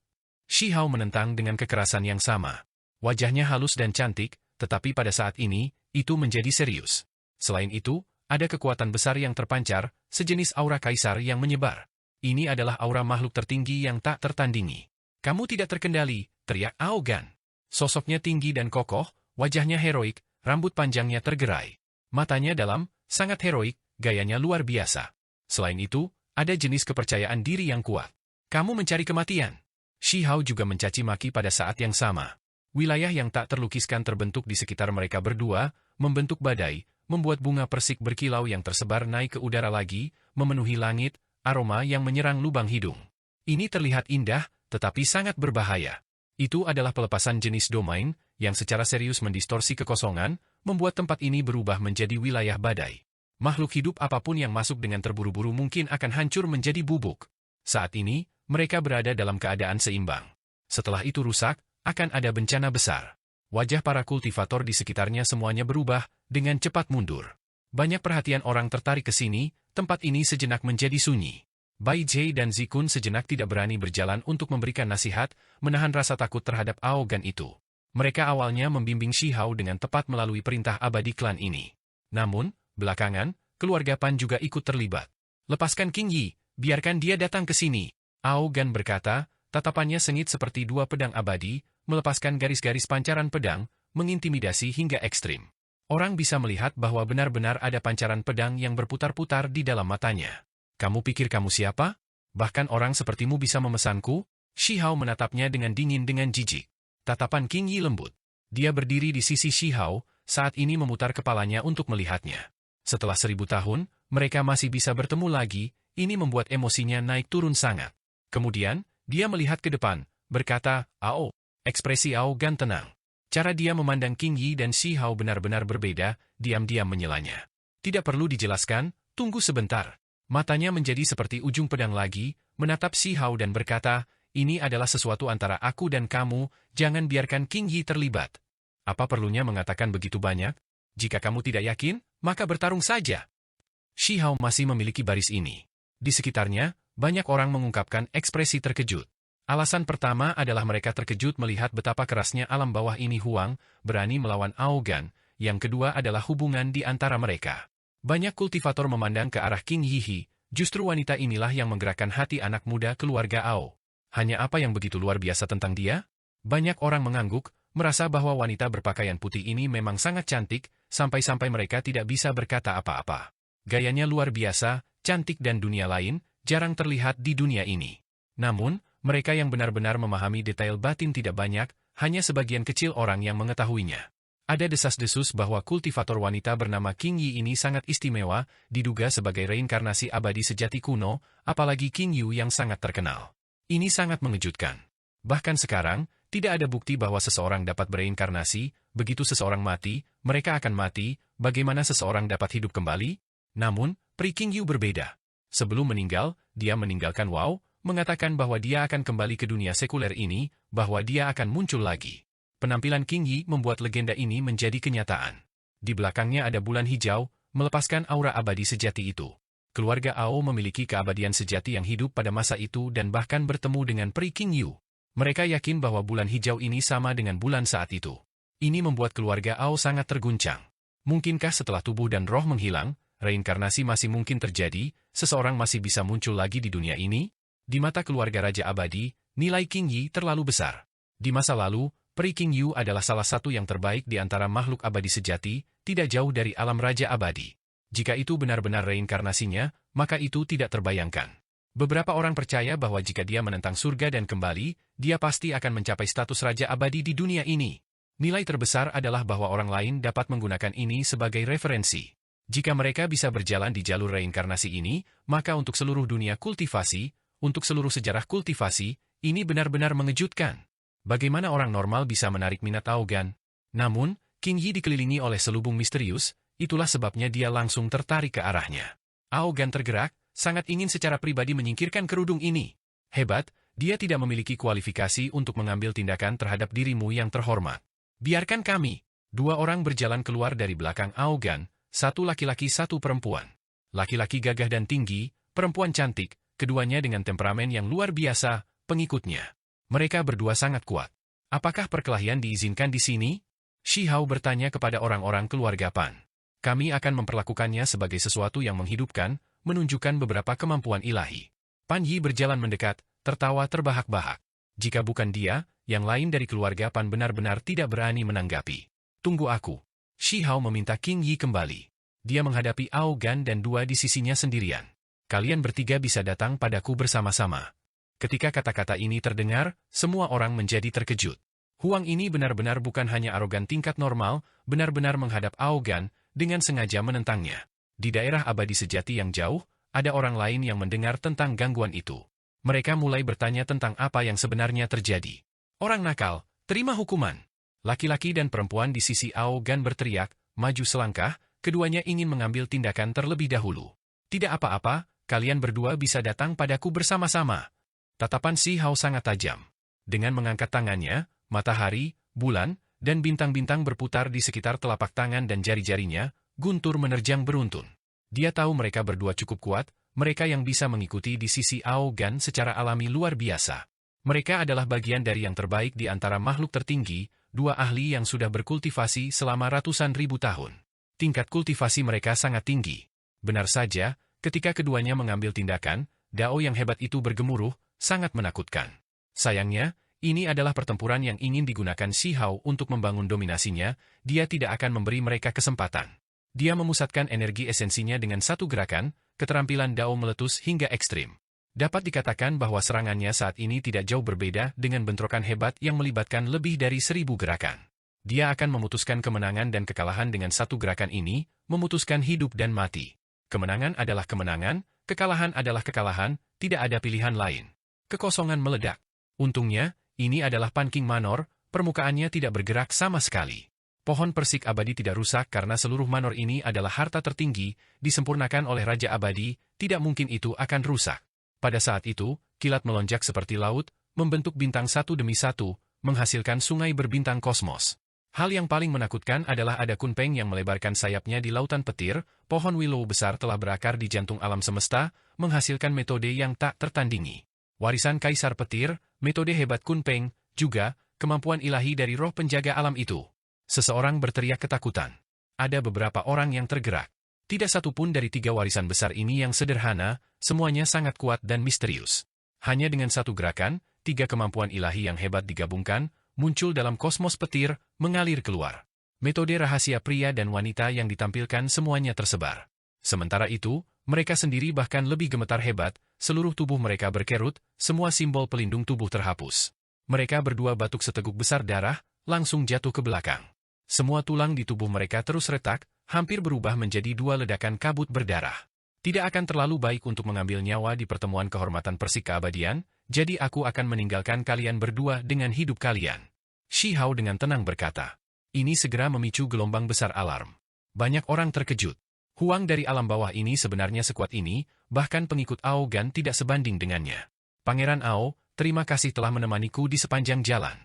Speaker 1: Shi Hao menentang dengan kekerasan yang sama. Wajahnya halus dan cantik, tetapi pada saat ini, itu menjadi serius. Selain itu, ada kekuatan besar yang terpancar, sejenis aura kaisar yang menyebar. Ini adalah aura makhluk tertinggi yang tak tertandingi. Kamu tidak terkendali, teriak Ao Gan. Sosoknya tinggi dan kokoh, wajahnya heroik, rambut panjangnya tergerai. Matanya dalam, sangat heroik, gayanya luar biasa. Selain itu, ada jenis kepercayaan diri yang kuat. Kamu mencari kematian. Shi Hao juga mencaci maki pada saat yang sama. Wilayah yang tak terlukiskan terbentuk di sekitar mereka berdua, membentuk badai, membuat bunga persik berkilau yang tersebar naik ke udara lagi, memenuhi langit, aroma yang menyerang lubang hidung. Ini terlihat indah, tetapi sangat berbahaya. Itu adalah pelepasan jenis domain, yang secara serius mendistorsi kekosongan, membuat tempat ini berubah menjadi wilayah badai. Makhluk hidup apapun yang masuk dengan terburu-buru mungkin akan hancur menjadi bubuk. Saat ini, mereka berada dalam keadaan seimbang. Setelah itu rusak, akan ada bencana besar. Wajah para kultivator di sekitarnya semuanya berubah, dengan cepat mundur. Banyak perhatian orang tertarik ke sini, tempat ini sejenak menjadi sunyi. Bai Jie dan Zikun sejenak tidak berani berjalan untuk memberikan nasihat, menahan rasa takut terhadap Ao Gan itu. Mereka awalnya membimbing Shi Hao dengan tepat melalui perintah abadi klan ini. Namun, belakangan, keluarga Pan juga ikut terlibat. Lepaskan King Yi, biarkan dia datang ke sini. Ao Gan berkata, tatapannya sengit seperti dua pedang abadi, melepaskan garis-garis pancaran pedang, mengintimidasi hingga ekstrim. Orang bisa melihat bahwa benar-benar ada pancaran pedang yang berputar-putar di dalam matanya. Kamu pikir kamu siapa? Bahkan orang sepertimu bisa memesanku? Shi Hao menatapnya dengan dingin dengan jijik. Tatapan Qing Yi lembut. Dia berdiri di sisi Shi Hao, saat ini memutar kepalanya untuk melihatnya. Setelah 1000 tahun, mereka masih bisa bertemu lagi, ini membuat emosinya naik turun sangat. Kemudian, dia melihat ke depan, berkata, "Ao." Ekspresi Ao Gan tenang. Cara dia memandang Qing Yi dan Shi Hao benar-benar berbeda, diam-diam menyelanya. Tidak perlu dijelaskan, tunggu sebentar. Matanya menjadi seperti ujung pedang lagi, menatap Shi Hao dan berkata, "Ini adalah sesuatu antara aku dan kamu, jangan biarkan Qing Yi terlibat." Apa perlunya mengatakan begitu banyak? Jika kamu tidak yakin, maka bertarung saja. Shi Hao masih memiliki baris ini. Di sekitarnya, banyak orang mengungkapkan ekspresi terkejut. Alasan pertama adalah mereka terkejut melihat betapa kerasnya alam bawah ini Huang, berani melawan Ao Gan. Yang kedua adalah hubungan di antara mereka. Banyak kultivator memandang ke arah Qing Yi, justru wanita inilah yang menggerakkan hati anak muda keluarga Ao. Hanya apa yang begitu luar biasa tentang dia? Banyak orang mengangguk, merasa bahwa wanita berpakaian putih ini memang sangat cantik, sampai-sampai mereka tidak bisa berkata apa-apa. Gayanya luar biasa, cantik dan dunia lain, jarang terlihat di dunia ini. Namun, mereka yang benar-benar memahami detail batin tidak banyak, hanya sebagian kecil orang yang mengetahuinya. Ada desas-desus bahwa kultivator wanita bernama Qing Yi ini sangat istimewa, diduga sebagai reinkarnasi abadi sejati kuno, apalagi Qing Yu yang sangat terkenal. Ini sangat mengejutkan. Bahkan sekarang, tidak ada bukti bahwa seseorang dapat bereinkarnasi, begitu seseorang mati, mereka akan mati, bagaimana seseorang dapat hidup kembali? Namun, Pri Qing Yu berbeda. Sebelum meninggal, dia meninggalkan Wow, mengatakan bahwa dia akan kembali ke dunia sekuler ini, bahwa dia akan muncul lagi. Penampilan Qing Yi membuat legenda ini menjadi kenyataan. Di belakangnya ada bulan hijau, melepaskan aura abadi sejati itu. Keluarga Ao memiliki keabadian sejati yang hidup pada masa itu dan bahkan bertemu dengan Pri Qing Yu. Mereka yakin bahwa bulan hijau ini sama dengan bulan saat itu. Ini membuat keluarga Ao sangat terguncang. Mungkinkah setelah tubuh dan roh menghilang, reinkarnasi masih mungkin terjadi, seseorang masih bisa muncul lagi di dunia ini? Di mata keluarga Raja Abadi, nilai Qing Yi terlalu besar. Di masa lalu, Pri Qing Yu adalah salah satu yang terbaik di antara makhluk abadi sejati, tidak jauh dari alam Raja Abadi. Jika itu benar-benar reinkarnasinya, maka itu tidak terbayangkan. Beberapa orang percaya bahwa jika dia menentang surga dan kembali, dia pasti akan mencapai status Raja Abadi di dunia ini. Nilai terbesar adalah bahwa orang lain dapat menggunakan ini sebagai referensi. Jika mereka bisa berjalan di jalur reinkarnasi ini, maka untuk seluruh dunia kultivasi, untuk seluruh sejarah kultivasi, ini benar-benar mengejutkan. Bagaimana orang normal bisa menarik minat Ao Gan? Namun, Qing Yi dikelilingi oleh selubung misterius, itulah sebabnya dia langsung tertarik ke arahnya. Ao Gan tergerak, sangat ingin secara pribadi menyingkirkan kerudung ini. Hebat, dia tidak memiliki kualifikasi untuk mengambil tindakan terhadap dirimu yang terhormat. Biarkan kami. 2 orang berjalan keluar dari belakang Ao Gan, 1 laki-laki 1 perempuan. Laki-laki gagah dan tinggi, perempuan cantik, keduanya dengan temperamen yang luar biasa, pengikutnya. Mereka berdua sangat kuat. Apakah perkelahian diizinkan di sini? Shi Hao bertanya kepada orang-orang keluarga Pan. Kami akan memperlakukannya sebagai sesuatu yang menghidupkan, menunjukkan beberapa kemampuan ilahi. Pan Yi berjalan mendekat, tertawa terbahak-bahak. Jika bukan dia, yang lain dari keluarga Pan benar-benar tidak berani menanggapi. Tunggu aku. Shi Hao meminta Qing Yi kembali. Dia menghadapi Ao Gan dan 2 di sisinya sendirian. Kalian bertiga bisa datang padaku bersama-sama. Ketika kata-kata ini terdengar, semua orang menjadi terkejut. Huang ini benar-benar bukan hanya arogan tingkat normal, benar-benar menghadap Ao Gan, dengan sengaja menentangnya. Di daerah abadi sejati yang jauh, ada orang lain yang mendengar tentang gangguan itu. Mereka mulai bertanya tentang apa yang sebenarnya terjadi. Orang nakal, terima hukuman. Laki-laki dan perempuan di sisi Ao Gan berteriak, maju selangkah, keduanya ingin mengambil tindakan terlebih dahulu. Tidak apa-apa, kalian berdua bisa datang padaku bersama-sama. Tatapan Shi Hao sangat tajam. Dengan mengangkat tangannya, matahari, bulan, dan bintang-bintang berputar di sekitar telapak tangan dan jari-jarinya, guntur menerjang beruntun. Dia tahu mereka berdua cukup kuat, mereka yang bisa mengikuti di sisi Ao Gan secara alami luar biasa. Mereka adalah bagian dari yang terbaik di antara makhluk tertinggi, 2 ahli yang sudah berkultivasi selama ratusan ribu tahun. Tingkat kultivasi mereka sangat tinggi. Benar saja, ketika keduanya mengambil tindakan, Dao yang hebat itu bergemuruh, sangat menakutkan. Sayangnya, Ini adalah pertempuran yang ingin digunakan Shi Hao untuk membangun dominasinya, dia tidak akan memberi mereka kesempatan. Dia memusatkan energi esensinya dengan satu gerakan, keterampilan Dao meletus hingga ekstrim. Dapat dikatakan bahwa serangannya saat ini tidak jauh berbeda dengan bentrokan hebat yang melibatkan lebih dari 1000 gerakan. Dia akan memutuskan kemenangan dan kekalahan dengan satu gerakan ini, memutuskan hidup dan mati. Kemenangan adalah kemenangan, kekalahan adalah kekalahan, tidak ada pilihan lain. Kekosongan meledak. Untungnya, ini adalah Pan King Manor, permukaannya tidak bergerak sama sekali. Pohon persik abadi tidak rusak karena seluruh manor ini adalah harta tertinggi, disempurnakan oleh Raja Abadi, tidak mungkin itu akan rusak. Pada saat itu, kilat melonjak seperti laut, membentuk bintang satu demi satu, menghasilkan sungai berbintang kosmos. Hal yang paling menakutkan adalah ada Kunpeng yang melebarkan sayapnya di lautan petir, pohon willow besar telah berakar di jantung alam semesta, menghasilkan metode yang tak tertandingi. Warisan Kaisar Petir, metode hebat Kunpeng, juga, kemampuan ilahi dari roh penjaga alam itu. Seseorang berteriak ketakutan. Ada beberapa orang yang tergerak. Tidak satu pun dari 3 warisan besar ini yang sederhana, semuanya sangat kuat dan misterius. Hanya dengan satu gerakan, 3 kemampuan ilahi yang hebat digabungkan, muncul dalam kosmos petir, mengalir keluar. Metode rahasia pria dan wanita yang ditampilkan semuanya tersebar. Sementara itu, mereka sendiri bahkan lebih gemetar hebat, seluruh tubuh mereka berkerut, semua simbol pelindung tubuh terhapus. Mereka berdua batuk seteguk besar darah, langsung jatuh ke belakang. Semua tulang di tubuh mereka terus retak, hampir berubah menjadi 2 ledakan kabut berdarah. Tidak akan terlalu baik untuk mengambil nyawa di pertemuan kehormatan persik keabadian, jadi aku akan meninggalkan kalian berdua dengan hidup kalian. Shi Hao dengan tenang berkata. Ini segera memicu gelombang besar alarm. Banyak orang terkejut. Huang dari alam bawah ini sebenarnya sekuat ini, bahkan pengikut Ao Gan tidak sebanding dengannya. Pangeran Ao, terima kasih telah menemaniku di sepanjang jalan.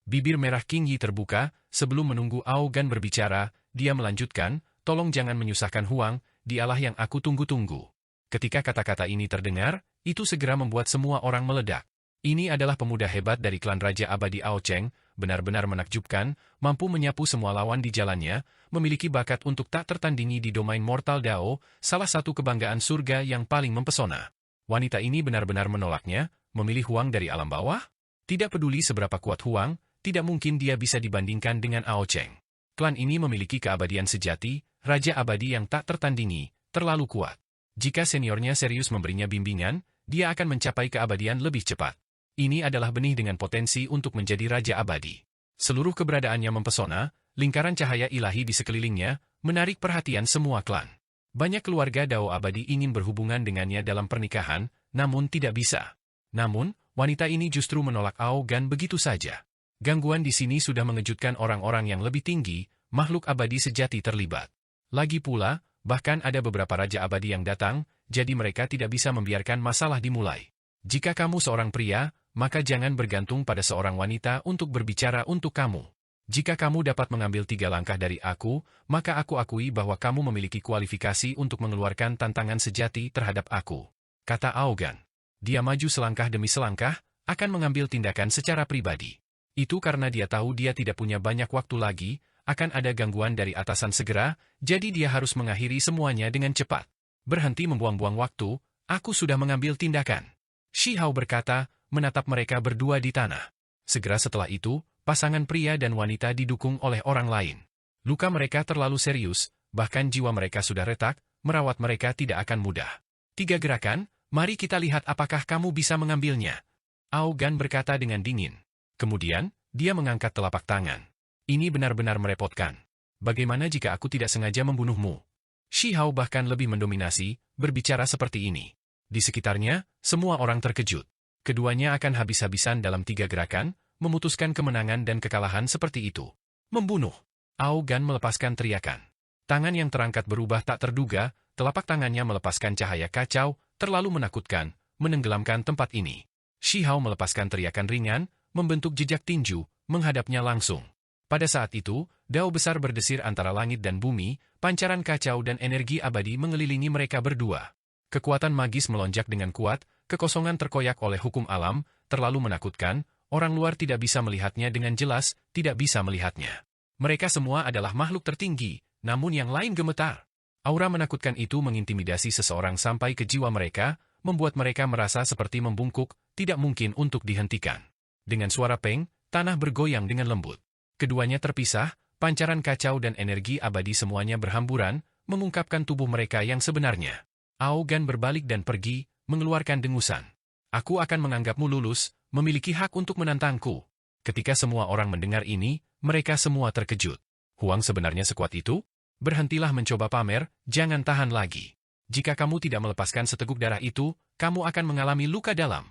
Speaker 1: Bibir merah King Yi terbuka, sebelum menunggu Ao Gan berbicara, dia melanjutkan, tolong jangan menyusahkan Huang, dialah yang aku tunggu-tunggu. Ketika kata-kata ini terdengar, itu segera membuat semua orang meledak. Ini adalah pemuda hebat dari klan Raja Abadi Ao Cheng, benar-benar menakjubkan, mampu menyapu semua lawan di jalannya, memiliki bakat untuk tak tertandingi di domain mortal Dao, salah satu kebanggaan surga yang paling mempesona. Wanita ini benar-benar menolaknya, memilih Huang dari alam bawah? Tidak peduli seberapa kuat Huang, tidak mungkin dia bisa dibandingkan dengan Ao Cheng. Klan ini memiliki keabadian sejati, Raja Abadi yang tak tertandingi, terlalu kuat. Jika seniornya serius memberinya bimbingan, dia akan mencapai keabadian lebih cepat. Ini adalah benih dengan potensi untuk menjadi Raja Abadi. Seluruh keberadaannya mempesona, lingkaran cahaya ilahi di sekelilingnya, menarik perhatian semua klan. Banyak keluarga Dao Abadi ingin berhubungan dengannya dalam pernikahan, namun tidak bisa. Namun, wanita ini justru menolak Ao Gan begitu saja. Gangguan di sini sudah mengejutkan orang-orang yang lebih tinggi, makhluk abadi sejati terlibat. Lagi pula, bahkan ada beberapa Raja Abadi yang datang, jadi mereka tidak bisa membiarkan masalah dimulai. Jika kamu seorang pria, maka jangan bergantung pada seorang wanita untuk berbicara untuk kamu. Jika kamu dapat mengambil 3 langkah dari aku, maka aku akui bahwa kamu memiliki kualifikasi untuk mengeluarkan tantangan sejati terhadap aku. Kata Ao Gan. Dia maju selangkah demi selangkah, akan mengambil tindakan secara pribadi. Itu karena dia tahu dia tidak punya banyak waktu lagi, akan ada gangguan dari atasan segera, jadi dia harus mengakhiri semuanya dengan cepat. Berhenti membuang-buang waktu, aku sudah mengambil tindakan. Shi Hao berkata, menatap mereka berdua di tanah. Segera setelah itu, pasangan pria dan wanita didukung oleh orang lain. Luka mereka terlalu serius, bahkan jiwa mereka sudah retak, merawat mereka tidak akan mudah. 3 gerakan, mari kita lihat apakah kamu bisa mengambilnya. Ao Gan berkata dengan dingin. Kemudian, dia mengangkat telapak tangan. Ini benar-benar merepotkan. Bagaimana jika aku tidak sengaja membunuhmu? Shi Hao bahkan lebih mendominasi, berbicara seperti ini. Di sekitarnya, semua orang terkejut. Keduanya akan habis-habisan dalam 3 gerakan, memutuskan kemenangan dan kekalahan seperti itu. Membunuh. Ao Gan melepaskan teriakan. Tangan yang terangkat berubah tak terduga, telapak tangannya melepaskan cahaya kacau, terlalu menakutkan, menenggelamkan tempat ini. Shi Hao melepaskan teriakan ringan, membentuk jejak tinju, menghadapnya langsung. Pada saat itu, dao besar berdesir antara langit dan bumi, pancaran kacau dan energi abadi mengelilingi mereka berdua. Kekuatan magis melonjak dengan kuat, kekosongan terkoyak oleh hukum alam, terlalu menakutkan, orang luar tidak bisa melihatnya dengan jelas, tidak bisa melihatnya. Mereka semua adalah makhluk tertinggi, namun yang lain gemetar. Aura menakutkan itu mengintimidasi seseorang sampai ke jiwa mereka, membuat mereka merasa seperti membungkuk, tidak mungkin untuk dihentikan. Dengan suara peng, tanah bergoyang dengan lembut. Keduanya terpisah, pancaran kacau dan energi abadi semuanya berhamburan, mengungkapkan tubuh mereka yang sebenarnya. Aogan berbalik dan pergi, mengeluarkan dengusan. Aku akan menganggapmu lulus, memiliki hak untuk menantangku. Ketika semua orang mendengar ini, mereka semua terkejut. Huang sebenarnya sekuat itu? Berhentilah mencoba pamer, jangan tahan lagi. Jika kamu tidak melepaskan seteguk darah itu, kamu akan mengalami luka dalam.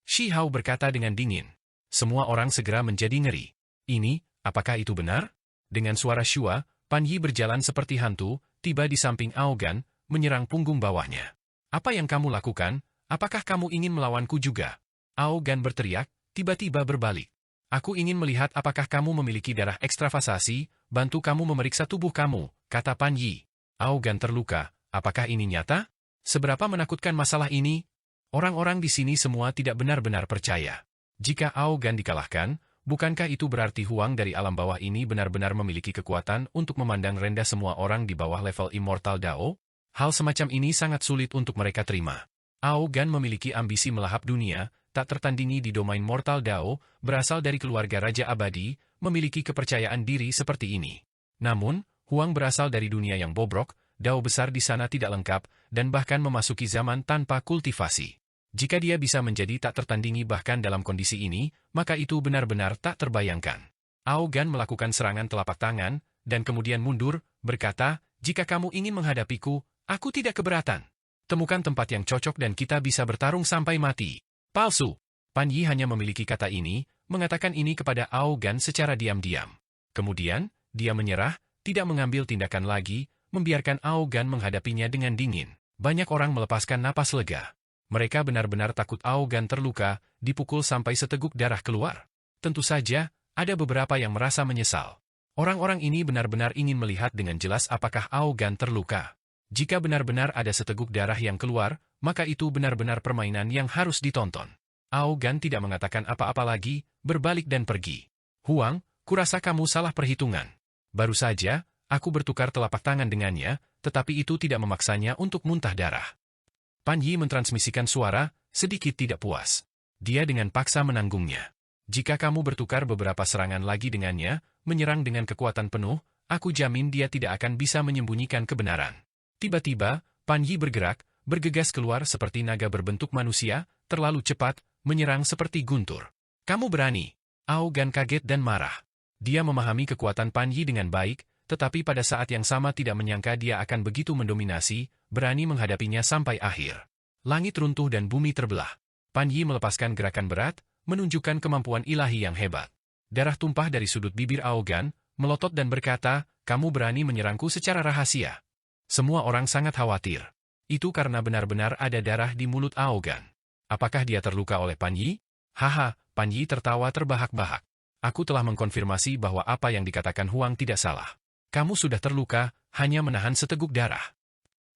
Speaker 1: Shi Hao berkata dengan dingin. Semua orang segera menjadi ngeri. Ini, apakah itu benar? Dengan suara Shua, Pan Yi berjalan seperti hantu, tiba di samping Aogan, menyerang punggung bawahnya. Apa yang kamu lakukan? Apakah kamu ingin melawanku juga? Aogan berteriak, tiba-tiba berbalik. Aku ingin melihat apakah kamu memiliki darah ekstravasasi, bantu kamu memeriksa tubuh kamu, kata Pan Yi. Aogan terluka, apakah ini nyata? Seberapa menakutkan masalah ini? Orang-orang di sini semua tidak benar-benar percaya. Jika Aogan dikalahkan, bukankah itu berarti Huang dari alam bawah ini benar-benar memiliki kekuatan untuk memandang rendah semua orang di bawah level Immortal Dao? Hal semacam ini sangat sulit untuk mereka terima. Aogan memiliki ambisi melahap dunia, tak tertandingi di domain Mortal Dao, berasal dari keluarga Raja Abadi, memiliki kepercayaan diri seperti ini. Namun, Huang berasal dari dunia yang bobrok, Dao besar di sana tidak lengkap, dan bahkan memasuki zaman tanpa kultivasi. Jika dia bisa menjadi tak tertandingi bahkan dalam kondisi ini, maka itu benar-benar tak terbayangkan. Aogan melakukan serangan telapak tangan, dan kemudian mundur, berkata, jika kamu ingin menghadapiku, aku tidak keberatan. Temukan tempat yang cocok dan kita bisa bertarung sampai mati. Palsu. Pan Yi hanya memiliki kata ini, mengatakan ini kepada Aogan secara diam-diam. Kemudian, dia menyerah, tidak mengambil tindakan lagi, membiarkan Aogan menghadapinya dengan dingin. Banyak orang melepaskan napas lega. Mereka benar-benar takut Aogan terluka, dipukul sampai seteguk darah keluar. Tentu saja, ada beberapa yang merasa menyesal. Orang-orang ini benar-benar ingin melihat dengan jelas apakah Aogan terluka. Jika benar-benar ada seteguk darah yang keluar, maka itu benar-benar permainan yang harus ditonton. Aogan tidak mengatakan apa-apa lagi, berbalik dan pergi. Huang, kurasa kamu salah perhitungan. Baru saja, aku bertukar telapak tangan dengannya, tetapi itu tidak memaksanya untuk muntah darah. Pan Yi mentransmisikan suara, sedikit tidak puas. Dia dengan paksa menanggungnya. Jika kamu bertukar beberapa serangan lagi dengannya, menyerang dengan kekuatan penuh, aku jamin dia tidak akan bisa menyembunyikan kebenaran. Tiba-tiba, Pan Yi bergerak, bergegas keluar seperti naga berbentuk manusia, terlalu cepat, menyerang seperti guntur. Kamu berani? Aogan kaget dan marah. Dia memahami kekuatan Pan Yi dengan baik, tetapi pada saat yang sama tidak menyangka dia akan begitu mendominasi, berani menghadapinya sampai akhir. Langit runtuh dan bumi terbelah. Pan Yi melepaskan gerakan berat, menunjukkan kemampuan ilahi yang hebat. Darah tumpah dari sudut bibir Aogan, melotot dan berkata, kamu berani menyerangku secara rahasia. Semua orang sangat khawatir. Itu karena benar-benar ada darah di mulut Aogan. Apakah dia terluka oleh Pan Yi? Haha, Pan Yi tertawa terbahak-bahak. Aku telah mengkonfirmasi bahwa apa yang dikatakan Huang tidak salah. Kamu sudah terluka, hanya menahan seteguk darah.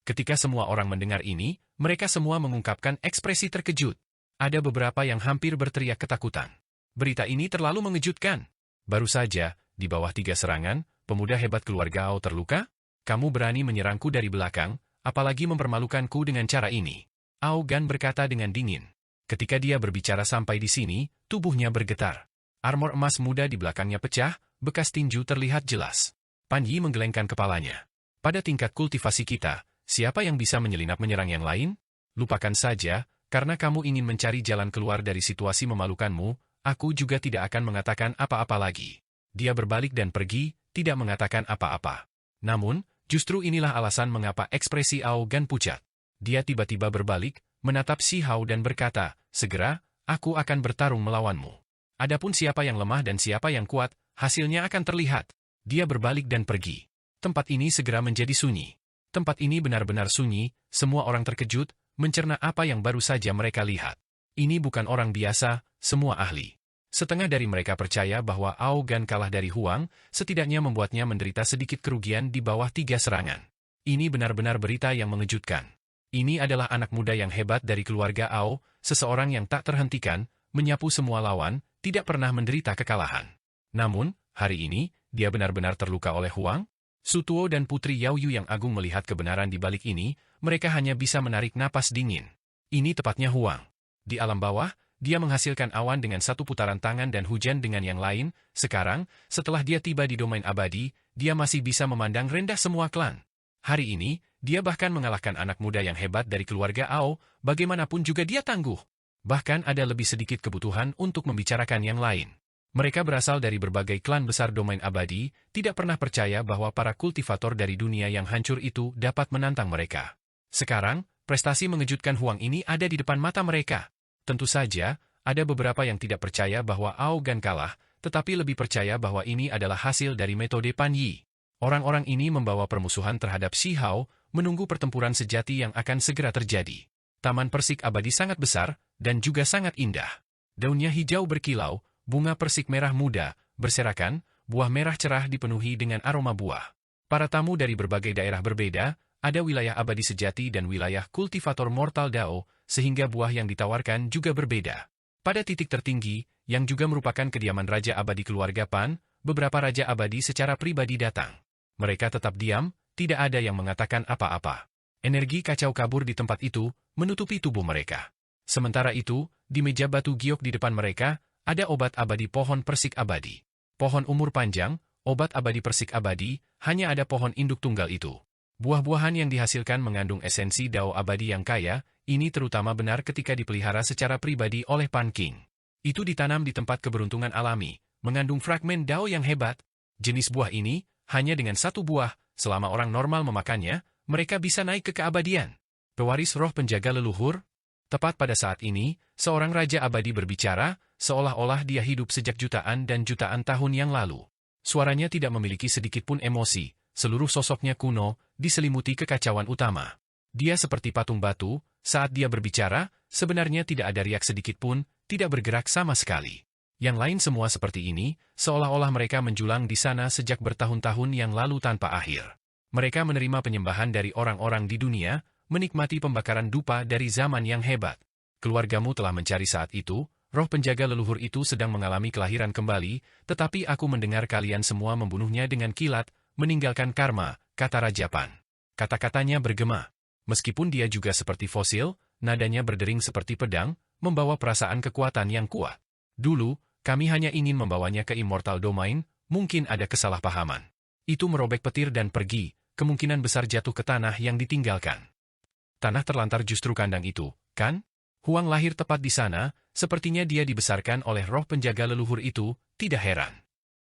Speaker 1: Ketika semua orang mendengar ini, mereka semua mengungkapkan ekspresi terkejut. Ada beberapa yang hampir berteriak ketakutan. Berita ini terlalu mengejutkan. Baru saja, di bawah 3 serangan, pemuda hebat keluarga Ao terluka? Kamu berani menyerangku dari belakang, apalagi mempermalukanku dengan cara ini. Aogan berkata dengan dingin. Ketika dia berbicara sampai di sini, tubuhnya bergetar. Armor emas muda di belakangnya pecah, bekas tinju terlihat jelas. Pan Yi menggelengkan kepalanya. Pada tingkat kultivasi kita, siapa yang bisa menyelinap menyerang yang lain? Lupakan saja, karena kamu ingin mencari jalan keluar dari situasi memalukanmu, aku juga tidak akan mengatakan apa-apa lagi. Dia berbalik dan pergi, tidak mengatakan apa-apa. Namun, justru inilah alasan mengapa ekspresi Aogan pucat. Dia tiba-tiba berbalik, menatap Shi Hao dan berkata, segera, aku akan bertarung melawanmu. Adapun siapa yang lemah dan siapa yang kuat, hasilnya akan terlihat. Dia berbalik dan pergi. Tempat ini segera menjadi sunyi. Tempat ini benar-benar sunyi, semua orang terkejut, mencerna apa yang baru saja mereka lihat. Ini bukan orang biasa, semua ahli. Setengah dari mereka percaya bahwa Aogan kalah dari Huang, setidaknya membuatnya menderita sedikit kerugian di bawah 3 serangan. Ini benar-benar berita yang mengejutkan. Ini adalah anak muda yang hebat dari keluarga Ao, seseorang yang tak terhentikan, menyapu semua lawan, tidak pernah menderita kekalahan. Namun, hari ini, dia benar-benar terluka oleh Huang? Sutuo dan Putri Yao Yu yang agung melihat kebenaran di balik ini, mereka hanya bisa menarik napas dingin. Ini tepatnya Huang. Di alam bawah, dia menghasilkan awan dengan satu putaran tangan dan hujan dengan yang lain. Sekarang, setelah dia tiba di domain abadi, dia masih bisa memandang rendah semua klan. Hari ini, dia bahkan mengalahkan anak muda yang hebat dari keluarga Ao, bagaimanapun juga dia tangguh. Bahkan ada lebih sedikit kebutuhan untuk membicarakan yang lain. Mereka berasal dari berbagai klan besar domain abadi, tidak pernah percaya bahwa para kultivator dari dunia yang hancur itu dapat menantang mereka. Sekarang, prestasi mengejutkan Huang ini ada di depan mata mereka. Tentu saja, ada beberapa yang tidak percaya bahwa Ao Gan kalah, tetapi lebih percaya bahwa ini adalah hasil dari metode Pan Yi. Orang-orang ini membawa permusuhan terhadap Shi Hao, menunggu pertempuran sejati yang akan segera terjadi. Taman persik abadi sangat besar, dan juga sangat indah. Daunnya hijau berkilau, bunga persik merah muda, berserakan, buah merah cerah dipenuhi dengan aroma buah. Para tamu dari berbagai daerah berbeda, ada wilayah abadi sejati dan wilayah kultivator mortal Dao, sehingga buah yang ditawarkan juga berbeda. Pada titik tertinggi, yang juga merupakan kediaman Raja Abadi keluarga Pan, beberapa Raja Abadi secara pribadi datang. Mereka tetap diam, tidak ada yang mengatakan apa-apa. Energi kacau kabur di tempat itu, menutupi tubuh mereka. Sementara itu, di meja batu giok di depan mereka, ada obat abadi pohon persik abadi. Pohon umur panjang, obat abadi persik abadi, hanya ada pohon induk tunggal itu. Buah-buahan yang dihasilkan mengandung esensi Dao abadi yang kaya, ini terutama benar ketika dipelihara secara pribadi oleh Pan King. Itu ditanam di tempat keberuntungan alami, mengandung fragmen Dao yang hebat. Jenis buah ini, hanya dengan satu buah, selama orang normal memakannya, mereka bisa naik ke keabadian. Pewaris roh penjaga leluhur. Tepat pada saat ini, seorang Raja Abadi berbicara, seolah-olah dia hidup sejak jutaan dan jutaan tahun yang lalu. Suaranya tidak memiliki sedikitpun emosi, seluruh sosoknya kuno, diselimuti kekacauan utama. Dia seperti patung batu, saat dia berbicara, sebenarnya tidak ada riak sedikitpun, tidak bergerak sama sekali. Yang lain semua seperti ini, seolah-olah mereka menjulang di sana sejak bertahun-tahun yang lalu tanpa akhir. Mereka menerima penyembahan dari orang-orang di dunia, menikmati pembakaran dupa dari zaman yang hebat. Keluargamu telah mencari saat itu, roh penjaga leluhur itu sedang mengalami kelahiran kembali, tetapi aku mendengar kalian semua membunuhnya dengan kilat, meninggalkan karma, kata Raja Pan. Kata-katanya bergema. Meskipun dia juga seperti fosil, nadanya berdering seperti pedang, membawa perasaan kekuatan yang kuat. Dulu, kami hanya ingin membawanya ke Immortal Domain, mungkin ada kesalahpahaman. Itu merobek petir dan pergi, kemungkinan besar jatuh ke tanah yang ditinggalkan. Tanah terlantar justru kandang itu, kan? Huang lahir tepat di sana, sepertinya dia dibesarkan oleh roh penjaga leluhur itu, tidak heran.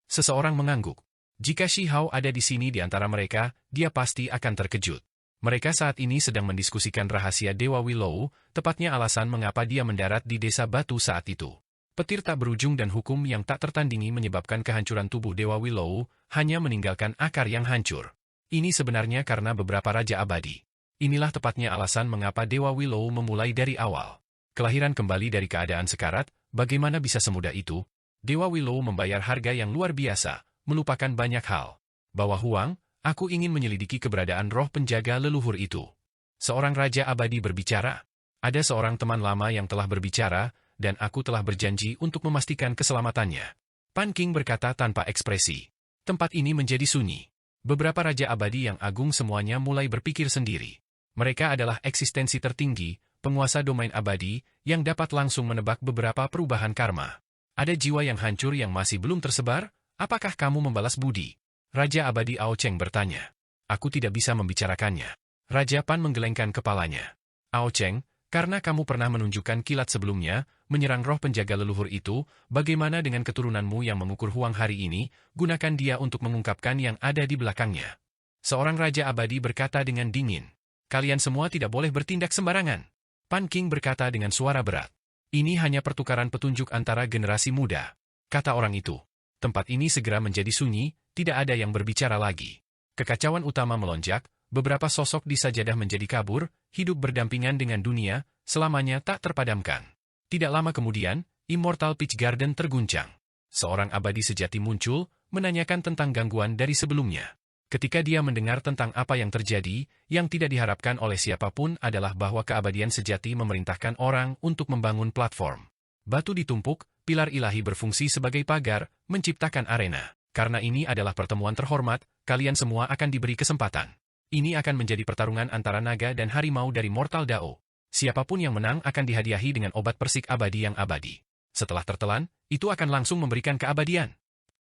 Speaker 1: Seseorang mengangguk. Jika Shi Hao ada di sini di antara mereka, dia pasti akan terkejut. Mereka saat ini sedang mendiskusikan rahasia Dewa Willow, tepatnya alasan mengapa dia mendarat di desa batu saat itu. Petir tak berujung dan hukum yang tak tertandingi menyebabkan kehancuran tubuh Dewa Willow, hanya meninggalkan akar yang hancur. Ini sebenarnya karena beberapa Raja Abadi. Inilah tepatnya alasan mengapa Dewa Willow memulai dari awal. Kelahiran kembali dari keadaan sekarat, bagaimana bisa semudah itu? Dewa Willow membayar harga yang luar biasa, melupakan banyak hal. Bawa Huang, aku ingin menyelidiki keberadaan roh penjaga leluhur itu. Seorang Raja Abadi berbicara. Ada seorang teman lama yang telah berbicara, dan aku telah berjanji untuk memastikan keselamatannya. Pan King berkata tanpa ekspresi. Tempat ini menjadi sunyi. Beberapa Raja Abadi yang agung semuanya mulai berpikir sendiri. Mereka adalah eksistensi tertinggi, penguasa domain abadi, yang dapat langsung menebak beberapa perubahan karma. Ada jiwa yang hancur yang masih belum tersebar? Apakah kamu membalas budi? Raja Abadi Ao Cheng bertanya. Aku tidak bisa membicarakannya. Raja Pan menggelengkan kepalanya. Ao Cheng, karena kamu pernah menunjukkan kilat sebelumnya, menyerang roh penjaga leluhur itu, bagaimana dengan keturunanmu yang mengukur Huang hari ini, gunakan dia untuk mengungkapkan yang ada di belakangnya. Seorang Raja Abadi berkata dengan dingin. Kalian semua tidak boleh bertindak sembarangan. Pan King berkata dengan suara berat. Ini hanya pertukaran petunjuk antara generasi muda. Kata orang itu. Tempat ini segera menjadi sunyi, tidak ada yang berbicara lagi. Kekacauan utama melonjak, beberapa sosok di sajadah menjadi kabur, hidup berdampingan dengan dunia, selamanya tak terpadamkan. Tidak lama kemudian, Immortal Peach Garden terguncang. Seorang abadi sejati muncul, menanyakan tentang gangguan dari sebelumnya. Ketika dia mendengar tentang apa yang terjadi, yang tidak diharapkan oleh siapapun adalah bahwa keabadian sejati memerintahkan orang untuk membangun platform. Batu ditumpuk, pilar ilahi berfungsi sebagai pagar, menciptakan arena. Karena ini adalah pertemuan terhormat, kalian semua akan diberi kesempatan. Ini akan menjadi pertarungan antara naga dan harimau dari Mortal Dao. Siapapun yang menang akan dihadiahi dengan obat persik abadi yang abadi. Setelah tertelan, itu akan langsung memberikan keabadian.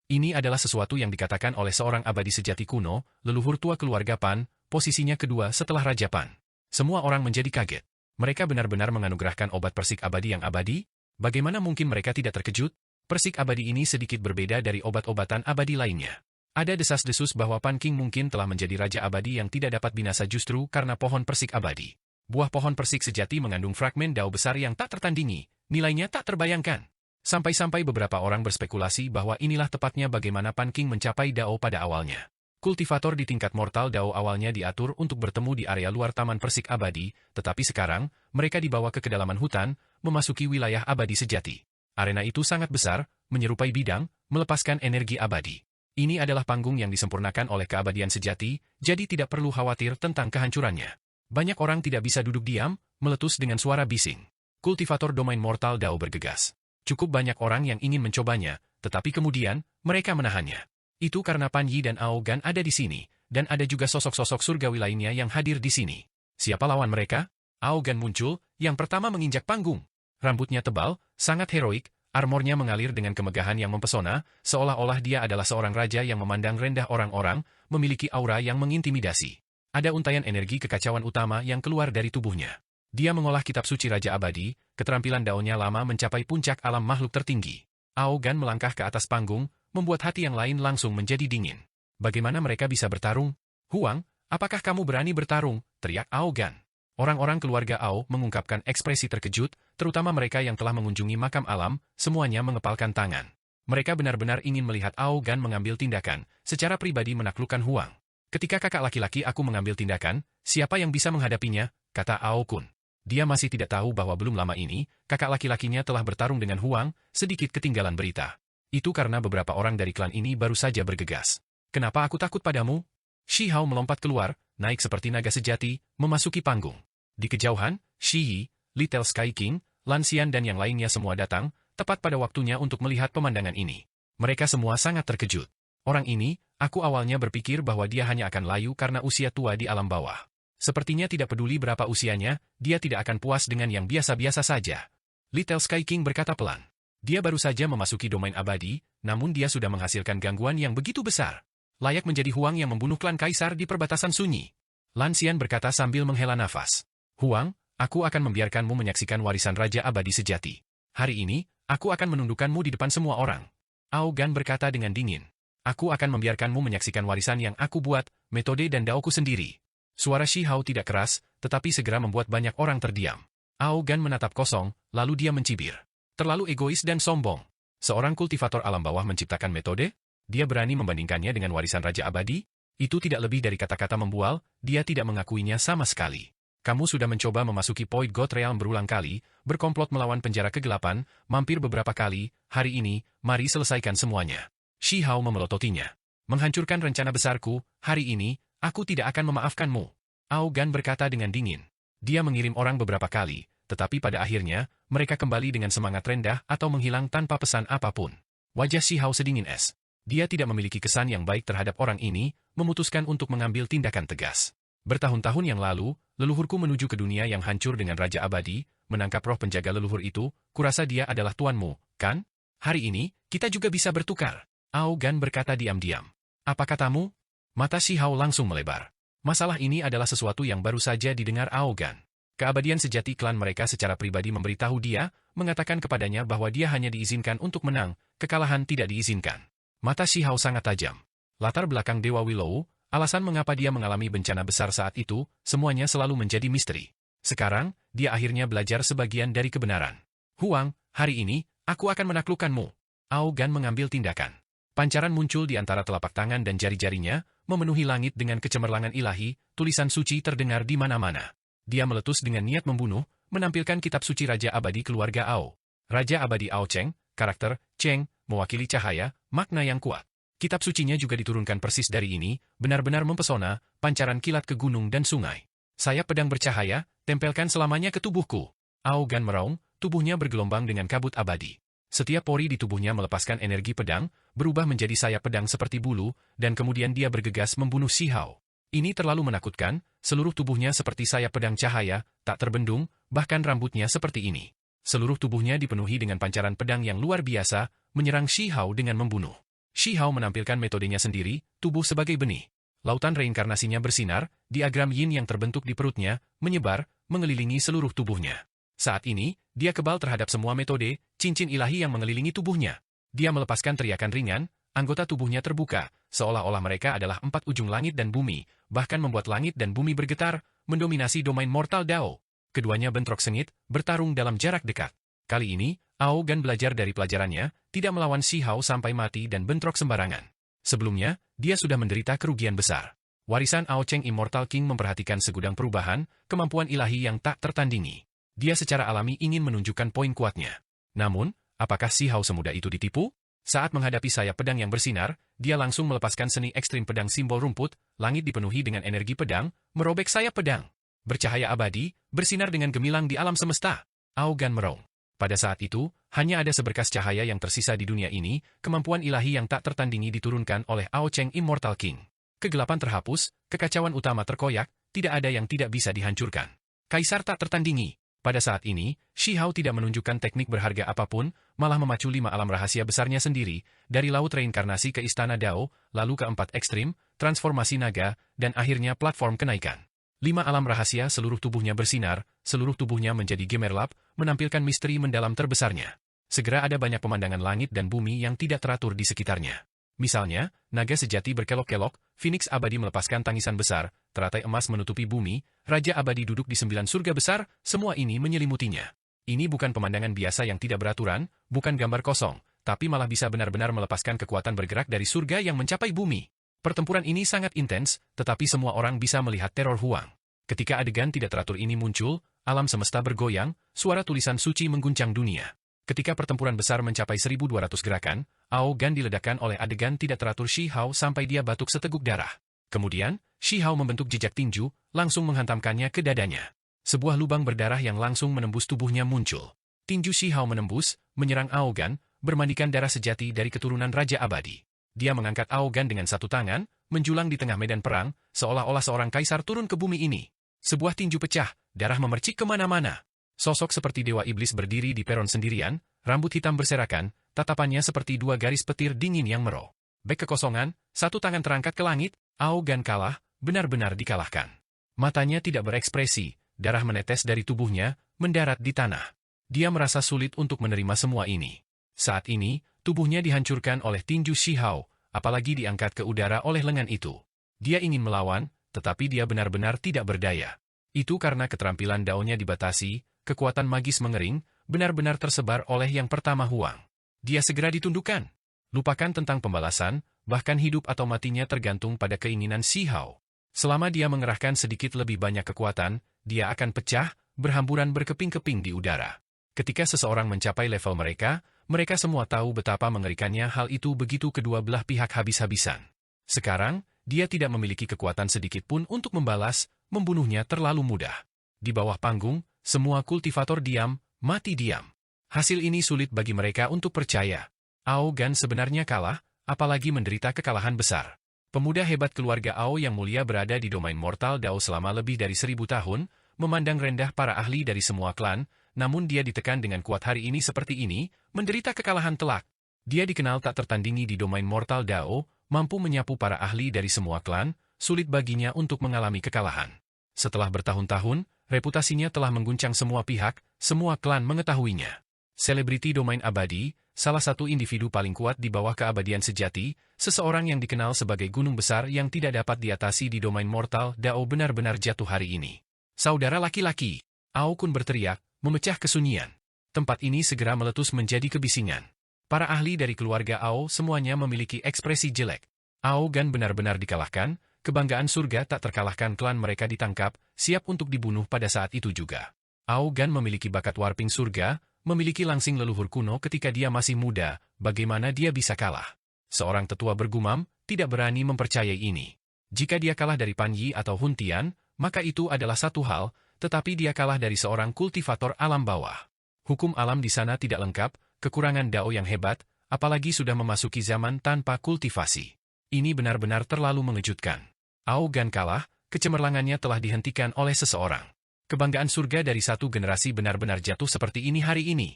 Speaker 1: Ini adalah sesuatu yang dikatakan oleh seorang abadi sejati kuno, leluhur tua keluarga Pan, posisinya kedua setelah Raja Pan. Semua orang menjadi kaget. Mereka benar-benar menganugerahkan obat persik abadi yang abadi? Bagaimana mungkin mereka tidak terkejut? Persik abadi ini sedikit berbeda dari obat-obatan abadi lainnya. Ada desas-desus bahwa Pan King mungkin telah menjadi raja abadi yang tidak dapat binasa justru karena pohon persik abadi. Buah pohon persik sejati mengandung fragmen dao besar yang tak tertandingi, nilainya tak terbayangkan. Sampai-sampai beberapa orang berspekulasi bahwa inilah tepatnya bagaimana Pan King mencapai dao pada awalnya. Kultivator di tingkat mortal dao awalnya diatur untuk bertemu di area luar taman persik abadi, tetapi sekarang, mereka dibawa ke kedalaman hutan, memasuki wilayah abadi sejati. Arena itu sangat besar, menyerupai bidang, melepaskan energi abadi. Ini adalah panggung yang disempurnakan oleh keabadian sejati, jadi tidak perlu khawatir tentang kehancurannya. Banyak orang tidak bisa duduk diam, meletus dengan suara bising. Kultivator domain mortal dao bergegas. Cukup banyak orang yang ingin mencobanya, tetapi kemudian, mereka menahannya. Itu karena Pan Yi dan Ao Gan ada di sini, dan ada juga sosok-sosok surgawi lainnya yang hadir di sini. Siapa lawan mereka? Ao Gan muncul, yang pertama menginjak panggung. Rambutnya tebal, sangat heroik, armornya mengalir dengan kemegahan yang mempesona, seolah-olah dia adalah seorang raja yang memandang rendah orang-orang, memiliki aura yang mengintimidasi. Ada untaian energi kekacauan utama yang keluar dari tubuhnya. Dia mengolah kitab suci Raja Abadi, keterampilan daunnya lama mencapai puncak alam makhluk tertinggi. Ao Gan melangkah ke atas panggung, membuat hati yang lain langsung menjadi dingin. Bagaimana mereka bisa bertarung? Huang, apakah kamu berani bertarung? Teriak Ao Gan. Orang-orang keluarga Ao mengungkapkan ekspresi terkejut, terutama mereka yang telah mengunjungi makam alam, semuanya mengepalkan tangan. Mereka benar-benar ingin melihat Ao Gan mengambil tindakan, secara pribadi menaklukkan Huang. Ketika kakak laki-laki aku mengambil tindakan, siapa yang bisa menghadapinya? Kata Ao Kun. Dia masih tidak tahu bahwa belum lama ini, kakak laki-lakinya telah bertarung dengan Huang, sedikit ketinggalan berita. Itu karena beberapa orang dari klan ini baru saja bergegas. Kenapa aku takut padamu? Shi Hao melompat keluar, naik seperti naga sejati, memasuki panggung. Di kejauhan, Shi Yi, Little Sky King, Lan Xian dan yang lainnya semua datang, tepat pada waktunya untuk melihat pemandangan ini. Mereka semua sangat terkejut. Orang ini, aku awalnya berpikir bahwa dia hanya akan layu karena usia tua di alam bawah. Sepertinya tidak peduli berapa usianya, dia tidak akan puas dengan yang biasa-biasa saja. Little Sky King berkata pelan. Dia baru saja memasuki domain abadi, namun dia sudah menghasilkan gangguan yang begitu besar. Layak menjadi Huang yang membunuh klan kaisar di perbatasan sunyi. Lan Xian berkata sambil menghela nafas. Huang, aku akan membiarkanmu menyaksikan warisan Raja Abadi sejati. Hari ini, aku akan menundukkanmu di depan semua orang. Ao Gan berkata dengan dingin. Aku akan membiarkanmu menyaksikan warisan yang aku buat, metode dan daoku sendiri. Suara Shi Hao tidak keras, tetapi segera membuat banyak orang terdiam. Ao Gan menatap kosong, lalu dia mencibir. Terlalu egois dan sombong. Seorang kultivator alam bawah menciptakan metode? Dia berani membandingkannya dengan warisan Raja Abadi? Itu tidak lebih dari kata-kata membual, dia tidak mengakuinya sama sekali. Kamu sudah mencoba memasuki Void God Realm berulang kali, berkomplot melawan penjara kegelapan, mampir beberapa kali, hari ini, mari selesaikan semuanya. Shi Hao memelototinya. Menghancurkan rencana besarku, hari ini, aku tidak akan memaafkanmu. Ao Gan berkata dengan dingin. Dia mengirim orang beberapa kali, tetapi pada akhirnya, mereka kembali dengan semangat rendah atau menghilang tanpa pesan apapun. Wajah Shi Hao sedingin es. Dia tidak memiliki kesan yang baik terhadap orang ini, memutuskan untuk mengambil tindakan tegas. Bertahun-tahun yang lalu, leluhurku menuju ke dunia yang hancur dengan Raja Abadi, menangkap roh penjaga leluhur itu, kurasa dia adalah tuanmu, kan? Hari ini, kita juga bisa bertukar. Ao Gan berkata diam-diam. Apa katamu? Mata Shi Hao langsung melebar. Masalah ini adalah sesuatu yang baru saja didengar Ao Gan. Keabadian sejati klan mereka secara pribadi memberitahu dia, mengatakan kepadanya bahwa dia hanya diizinkan untuk menang, kekalahan tidak diizinkan. Mata Shi Hao sangat tajam. Latar belakang Dewa Willow, alasan mengapa dia mengalami bencana besar saat itu, semuanya selalu menjadi misteri. Sekarang, dia akhirnya belajar sebagian dari kebenaran. Huang, hari ini, aku akan menaklukkanmu. Ao Gan mengambil tindakan. Pancaran muncul di antara telapak tangan dan jari-jarinya, memenuhi langit dengan kecemerlangan ilahi, tulisan suci terdengar di mana-mana. Dia meletus dengan niat membunuh, menampilkan kitab suci Raja Abadi keluarga Ao. Raja Abadi Ao Cheng, karakter, Cheng, mewakili cahaya, makna yang kuat. Kitab sucinya juga diturunkan persis dari ini, benar-benar mempesona, pancaran kilat ke gunung dan sungai. Sayap pedang bercahaya, tempelkan selamanya ke tubuhku. Ao Gan meraung, tubuhnya bergelombang dengan kabut abadi. Setiap pori di tubuhnya melepaskan energi pedang, berubah menjadi sayap pedang seperti bulu, dan kemudian dia bergegas membunuh Shi Hao. Ini terlalu menakutkan, seluruh tubuhnya seperti sayap pedang cahaya, tak terbendung, bahkan rambutnya seperti ini. Seluruh tubuhnya dipenuhi dengan pancaran pedang yang luar biasa, menyerang Shi Hao dengan membunuh. Shi Hao menampilkan metodenya sendiri, tubuh sebagai benih. Lautan reinkarnasinya bersinar, diagram yin yang terbentuk di perutnya, menyebar, mengelilingi seluruh tubuhnya. Saat ini, dia kebal terhadap semua metode, cincin ilahi yang mengelilingi tubuhnya. Dia melepaskan teriakan ringan, anggota tubuhnya terbuka, seolah-olah mereka adalah 4 ujung langit dan bumi, bahkan membuat langit dan bumi bergetar, mendominasi domain mortal Dao. Keduanya bentrok sengit, bertarung dalam jarak dekat. Kali ini, Ao Gan belajar dari pelajarannya, tidak melawan Shi Hao sampai mati dan bentrok sembarangan. Sebelumnya, dia sudah menderita kerugian besar. Warisan Ao Cheng Immortal King memperhatikan segudang perubahan, kemampuan ilahi yang tak tertandingi. Dia secara alami ingin menunjukkan poin kuatnya. Namun, apakah Shi Hao semudah itu ditipu? Saat menghadapi sayap pedang yang bersinar, dia langsung melepaskan seni ekstrim pedang simbol rumput, langit dipenuhi dengan energi pedang, merobek sayap pedang. Bercahaya abadi, bersinar dengan gemilang di alam semesta. Ao Gan meraung. Pada saat itu, hanya ada seberkas cahaya yang tersisa di dunia ini, kemampuan ilahi yang tak tertandingi diturunkan oleh Ao Cheng Immortal King. Kegelapan terhapus, kekacauan utama terkoyak, tidak ada yang tidak bisa dihancurkan. Kaisar tak tertandingi. Pada saat ini, Shi Hao tidak menunjukkan teknik berharga apapun, malah memacu 5 alam rahasia besarnya sendiri, dari laut reinkarnasi ke istana Dao, lalu ke 4 ekstrim, transformasi naga, dan akhirnya platform kenaikan. 5 alam rahasia seluruh tubuhnya bersinar, seluruh tubuhnya menjadi gemerlap, menampilkan misteri mendalam terbesarnya. Segera ada banyak pemandangan langit dan bumi yang tidak teratur di sekitarnya. Misalnya, naga sejati berkelok-kelok, Phoenix abadi melepaskan tangisan besar, teratai emas menutupi bumi, Raja abadi duduk di 9 surga besar, semua ini menyelimutinya. Ini bukan pemandangan biasa yang tidak beraturan, bukan gambar kosong, tapi malah bisa benar-benar melepaskan kekuatan bergerak dari surga yang mencapai bumi. Pertempuran ini sangat intens, tetapi semua orang bisa melihat teror Huang. Ketika adegan tidak teratur ini muncul, alam semesta bergoyang, suara tulisan suci mengguncang dunia. Ketika pertempuran besar mencapai 1200 gerakan, Ao Gan diledakkan oleh adegan tidak teratur Shi Hao sampai dia batuk seteguk darah. Kemudian, Shi Hao membentuk jejak tinju, langsung menghantamkannya ke dadanya. Sebuah lubang berdarah yang langsung menembus tubuhnya muncul. Tinju Shi Hao menembus, menyerang Ao Gan, bermandikan darah sejati dari keturunan Raja Abadi. Dia mengangkat Ao Gan dengan satu tangan, menjulang di tengah medan perang, seolah-olah seorang kaisar turun ke bumi ini. Sebuah tinju pecah, darah memercik kemana-mana. Sosok seperti dewa iblis berdiri di peron sendirian, rambut hitam berserakan, tatapannya seperti 2 garis petir dingin yang mero. Bek kekosongan, satu tangan terangkat ke langit, Ao Gan kalah, benar-benar dikalahkan. Matanya tidak berekspresi, darah menetes dari tubuhnya, mendarat di tanah. Dia merasa sulit untuk menerima semua ini. Saat ini, tubuhnya dihancurkan oleh tinju Shi Hao, apalagi diangkat ke udara oleh lengan itu. Dia ingin melawan, tetapi dia benar-benar tidak berdaya. Itu karena keterampilan daunnya dibatasi, kekuatan magis mengering, benar-benar tersebar oleh yang pertama Huang. Dia segera ditundukkan. Lupakan tentang pembalasan, bahkan hidup atau matinya tergantung pada keinginan Shi Hao. Selama dia mengerahkan sedikit lebih banyak kekuatan, dia akan pecah, berhamburan berkeping-keping di udara. Ketika seseorang mencapai level mereka, mereka semua tahu betapa mengerikannya hal itu begitu kedua belah pihak habis-habisan. Sekarang, dia tidak memiliki kekuatan sedikit pun untuk membalas, membunuhnya terlalu mudah. Di bawah panggung, semua kultivator diam, mati diam. Hasil ini sulit bagi mereka untuk percaya. Ao Gan sebenarnya kalah, apalagi menderita kekalahan besar. Pemuda hebat keluarga Ao yang mulia berada di domain mortal Dao selama lebih dari 1000 tahun, memandang rendah para ahli dari semua klan, namun dia ditekan dengan kuat hari ini seperti ini, menderita kekalahan telak. Dia dikenal tak tertandingi di domain mortal Dao, mampu menyapu para ahli dari semua klan, sulit baginya untuk mengalami kekalahan. Setelah bertahun-tahun, reputasinya telah mengguncang semua pihak, semua klan mengetahuinya. Selebriti domain abadi, salah satu individu paling kuat di bawah keabadian sejati, seseorang yang dikenal sebagai gunung besar yang tidak dapat diatasi di domain mortal Dao benar-benar jatuh hari ini. Saudara laki-laki, Ao Kun berteriak, memecah kesunyian. Tempat ini segera meletus menjadi kebisingan. Para ahli dari keluarga Ao semuanya memiliki ekspresi jelek. Ao Gan benar-benar dikalahkan, kebanggaan surga tak terkalahkan klan mereka ditangkap, siap untuk dibunuh pada saat itu juga. Ao Gan memiliki bakat warping surga, memiliki langsing leluhur kuno ketika dia masih muda, bagaimana dia bisa kalah? Seorang tetua bergumam, tidak berani mempercayai ini. Jika dia kalah dari Pan Yi atau Hun Tian, maka itu adalah satu hal, tetapi dia kalah dari seorang kultivator alam bawah. Hukum alam di sana tidak lengkap, kekurangan Dao yang hebat, apalagi sudah memasuki zaman tanpa kultivasi. Ini benar-benar terlalu mengejutkan. Ao Gan kalah, kecemerlangannya telah dihentikan oleh seseorang. Kebanggaan surga dari satu generasi benar-benar jatuh seperti ini hari ini.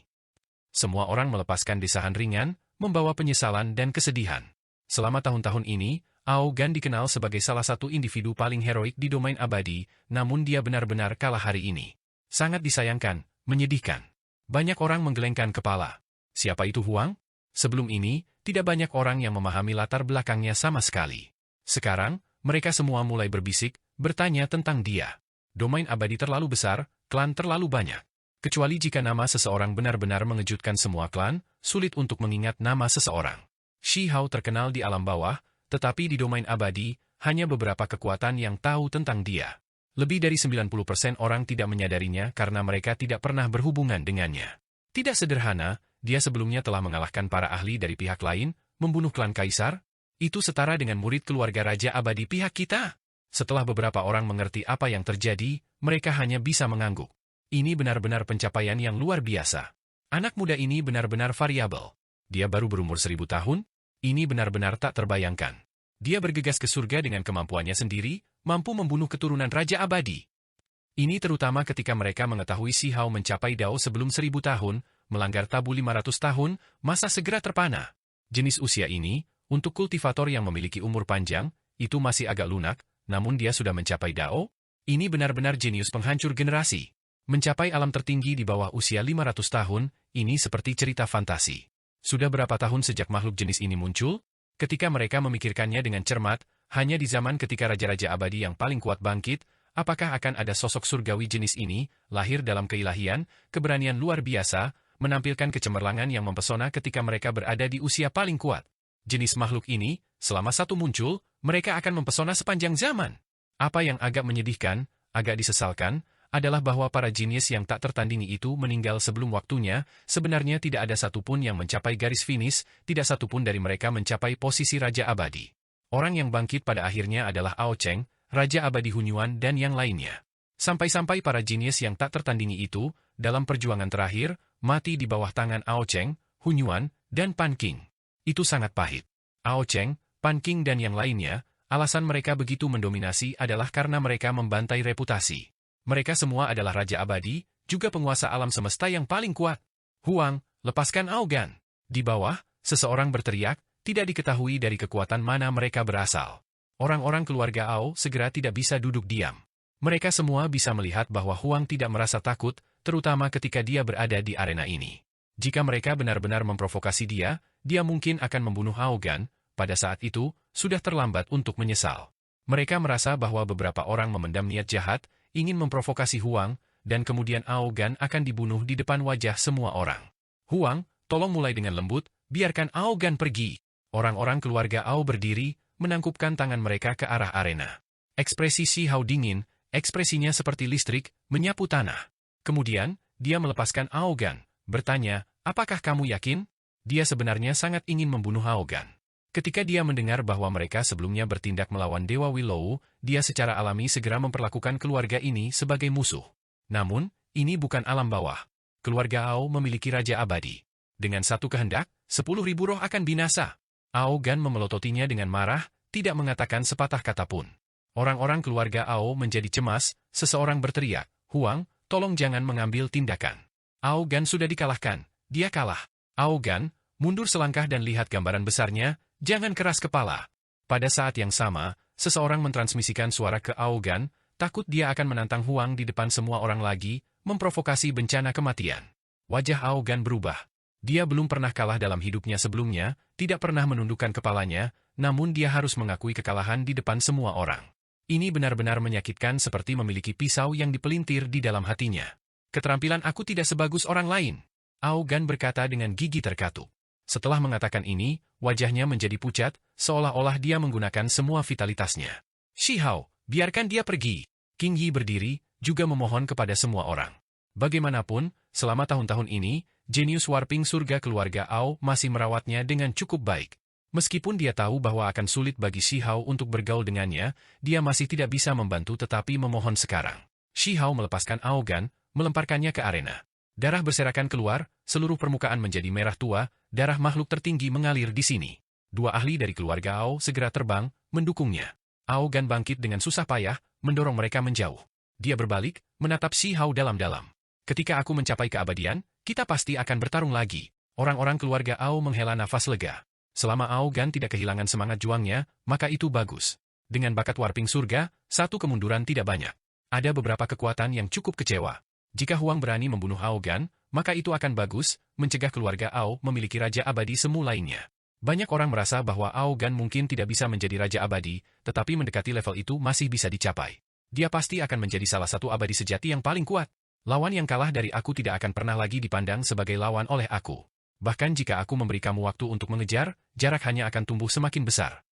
Speaker 1: Semua orang melepaskan desahan ringan, membawa penyesalan dan kesedihan. Selama tahun-tahun ini, Aogan dikenal sebagai salah satu individu paling heroik di domain abadi, namun dia benar-benar kalah hari ini. Sangat disayangkan, menyedihkan. Banyak orang menggelengkan kepala. Siapa itu Huang? Sebelum ini, tidak banyak orang yang memahami latar belakangnya sama sekali. Sekarang, mereka semua mulai berbisik, bertanya tentang dia. Domain abadi terlalu besar, klan terlalu banyak. Kecuali jika nama seseorang benar-benar mengejutkan semua klan, sulit untuk mengingat nama seseorang. Shi Hao terkenal di alam bawah, tetapi di domain abadi, hanya beberapa kekuatan yang tahu tentang dia. Lebih dari 90% orang tidak menyadarinya karena mereka tidak pernah berhubungan dengannya. Tidak sederhana, dia sebelumnya telah mengalahkan para ahli dari pihak lain, membunuh klan kaisar. Itu setara dengan murid keluarga Raja Abadi pihak kita. Setelah beberapa orang mengerti apa yang terjadi, mereka hanya bisa mengangguk. Ini benar-benar pencapaian yang luar biasa. Anak muda ini benar-benar variabel. Dia baru berumur 1000 tahun? Ini benar-benar tak terbayangkan. Dia bergegas ke surga dengan kemampuannya sendiri, mampu membunuh keturunan Raja Abadi. Ini terutama ketika mereka mengetahui Shi Hao mencapai Dao sebelum 1000 tahun, melanggar tabu 500 tahun, masa segera terpana. Jenis usia ini, untuk kultivator yang memiliki umur panjang, itu masih agak lunak, namun dia sudah mencapai Dao? Ini benar-benar jenius penghancur generasi. Mencapai alam tertinggi di bawah usia 500 tahun, ini seperti cerita fantasi. Sudah berapa tahun sejak makhluk jenis ini muncul? Ketika mereka memikirkannya dengan cermat, hanya di zaman ketika Raja-Raja Abadi yang paling kuat bangkit, apakah akan ada sosok surgawi jenis ini, lahir dalam keilahian, keberanian luar biasa, menampilkan kecemerlangan yang mempesona ketika mereka berada di usia paling kuat. Jenis makhluk ini, selama satu muncul, mereka akan mempesona sepanjang zaman. Apa yang agak menyedihkan, agak disesalkan, adalah bahwa para jenius yang tak tertandingi itu meninggal sebelum waktunya, sebenarnya tidak ada satupun yang mencapai garis finish, tidak satupun dari mereka mencapai posisi Raja Abadi. Orang yang bangkit pada akhirnya adalah Ao Cheng, Raja Abadi Hunyuan dan yang lainnya. Sampai-sampai para jenius yang tak tertandingi itu, dalam perjuangan terakhir, mati di bawah tangan Ao Cheng, Hunyuan, dan Pan Qing. Itu sangat pahit. Ao Cheng, Pan Qing dan yang lainnya, alasan mereka begitu mendominasi adalah karena mereka membantai reputasi. Mereka semua adalah Raja Abadi, juga penguasa alam semesta yang paling kuat. Huang, lepaskan Aogan. Di bawah, seseorang berteriak, tidak diketahui dari kekuatan mana mereka berasal. Orang-orang keluarga Ao segera tidak bisa duduk diam. Mereka semua bisa melihat bahwa Huang tidak merasa takut, terutama ketika dia berada di arena ini. Jika mereka benar-benar memprovokasi dia mungkin akan membunuh Aogan. Pada saat itu, sudah terlambat untuk menyesal. Mereka merasa bahwa beberapa orang memendam niat jahat, ingin memprovokasi Huang, dan kemudian Aogan akan dibunuh di depan wajah semua orang. Huang, tolong mulai dengan lembut, biarkan Aogan pergi. Orang-orang keluarga Ao berdiri, menangkupkan tangan mereka ke arah arena. Ekspresi Shi Hao dingin, ekspresinya seperti listrik, menyapu tanah. Kemudian, dia melepaskan Aogan, bertanya, apakah kamu yakin? Dia sebenarnya sangat ingin membunuh Aogan. Ketika dia mendengar bahwa mereka sebelumnya bertindak melawan Dewa Willow, dia secara alami segera memperlakukan keluarga ini sebagai musuh. Namun, ini bukan alam bawah. Keluarga Ao memiliki Raja Abadi. Dengan satu kehendak, 10.000 roh akan binasa. Aogan memelototinya dengan marah, tidak mengatakan sepatah kata pun. Orang-orang keluarga Ao menjadi cemas, seseorang berteriak, Huang, tolong jangan mengambil tindakan. Aogan sudah dikalahkan, dia kalah. Aogan, mundur selangkah dan lihat gambaran besarnya, jangan keras kepala. Pada saat yang sama, seseorang mentransmisikan suara ke Aogan, takut dia akan menantang Huang di depan semua orang lagi, memprovokasi bencana kematian. Wajah Aogan berubah. Dia belum pernah kalah dalam hidupnya sebelumnya, tidak pernah menundukkan kepalanya, namun dia harus mengakui kekalahan di depan semua orang. Ini benar-benar menyakitkan seperti memiliki pisau yang dipelintir di dalam hatinya. Keterampilan aku tidak sebagus orang lain. Aogan berkata dengan gigi terkatup. Setelah mengatakan ini, wajahnya menjadi pucat, seolah-olah dia menggunakan semua vitalitasnya. Shi Hao, biarkan dia pergi. Qing Yi berdiri, juga memohon kepada semua orang. Bagaimanapun, selama tahun-tahun ini, jenius warping surga keluarga Ao masih merawatnya dengan cukup baik. Meskipun dia tahu bahwa akan sulit bagi Shi Hao untuk bergaul dengannya, dia masih tidak bisa membantu tetapi memohon sekarang. Shi Hao melepaskan Aogan, melemparkannya ke arena. Darah berserakan keluar, seluruh permukaan menjadi merah tua, darah makhluk tertinggi mengalir di sini. Dua ahli dari keluarga Ao segera terbang, mendukungnya. Aogan bangkit dengan susah payah, mendorong mereka menjauh. Dia berbalik, menatap Shi Hao dalam-dalam. Ketika aku mencapai keabadian, kita pasti akan bertarung lagi. Orang-orang keluarga Ao menghela nafas lega. Selama Ao Gan tidak kehilangan semangat juangnya, maka itu bagus. Dengan bakat warping surga, satu kemunduran tidak banyak. Ada beberapa kekuatan yang cukup kecewa. Jika Huang berani membunuh Ao Gan, maka itu akan bagus, mencegah keluarga Ao memiliki Raja Abadi semu lainnya. Banyak orang merasa bahwa Ao Gan mungkin tidak bisa menjadi Raja Abadi, tetapi mendekati level itu masih bisa dicapai. Dia pasti akan menjadi salah satu abadi sejati yang paling kuat. Lawan yang kalah dari aku tidak akan pernah lagi dipandang sebagai lawan oleh aku. Bahkan jika aku memberi kamu waktu untuk mengejar, jarak hanya akan tumbuh semakin besar.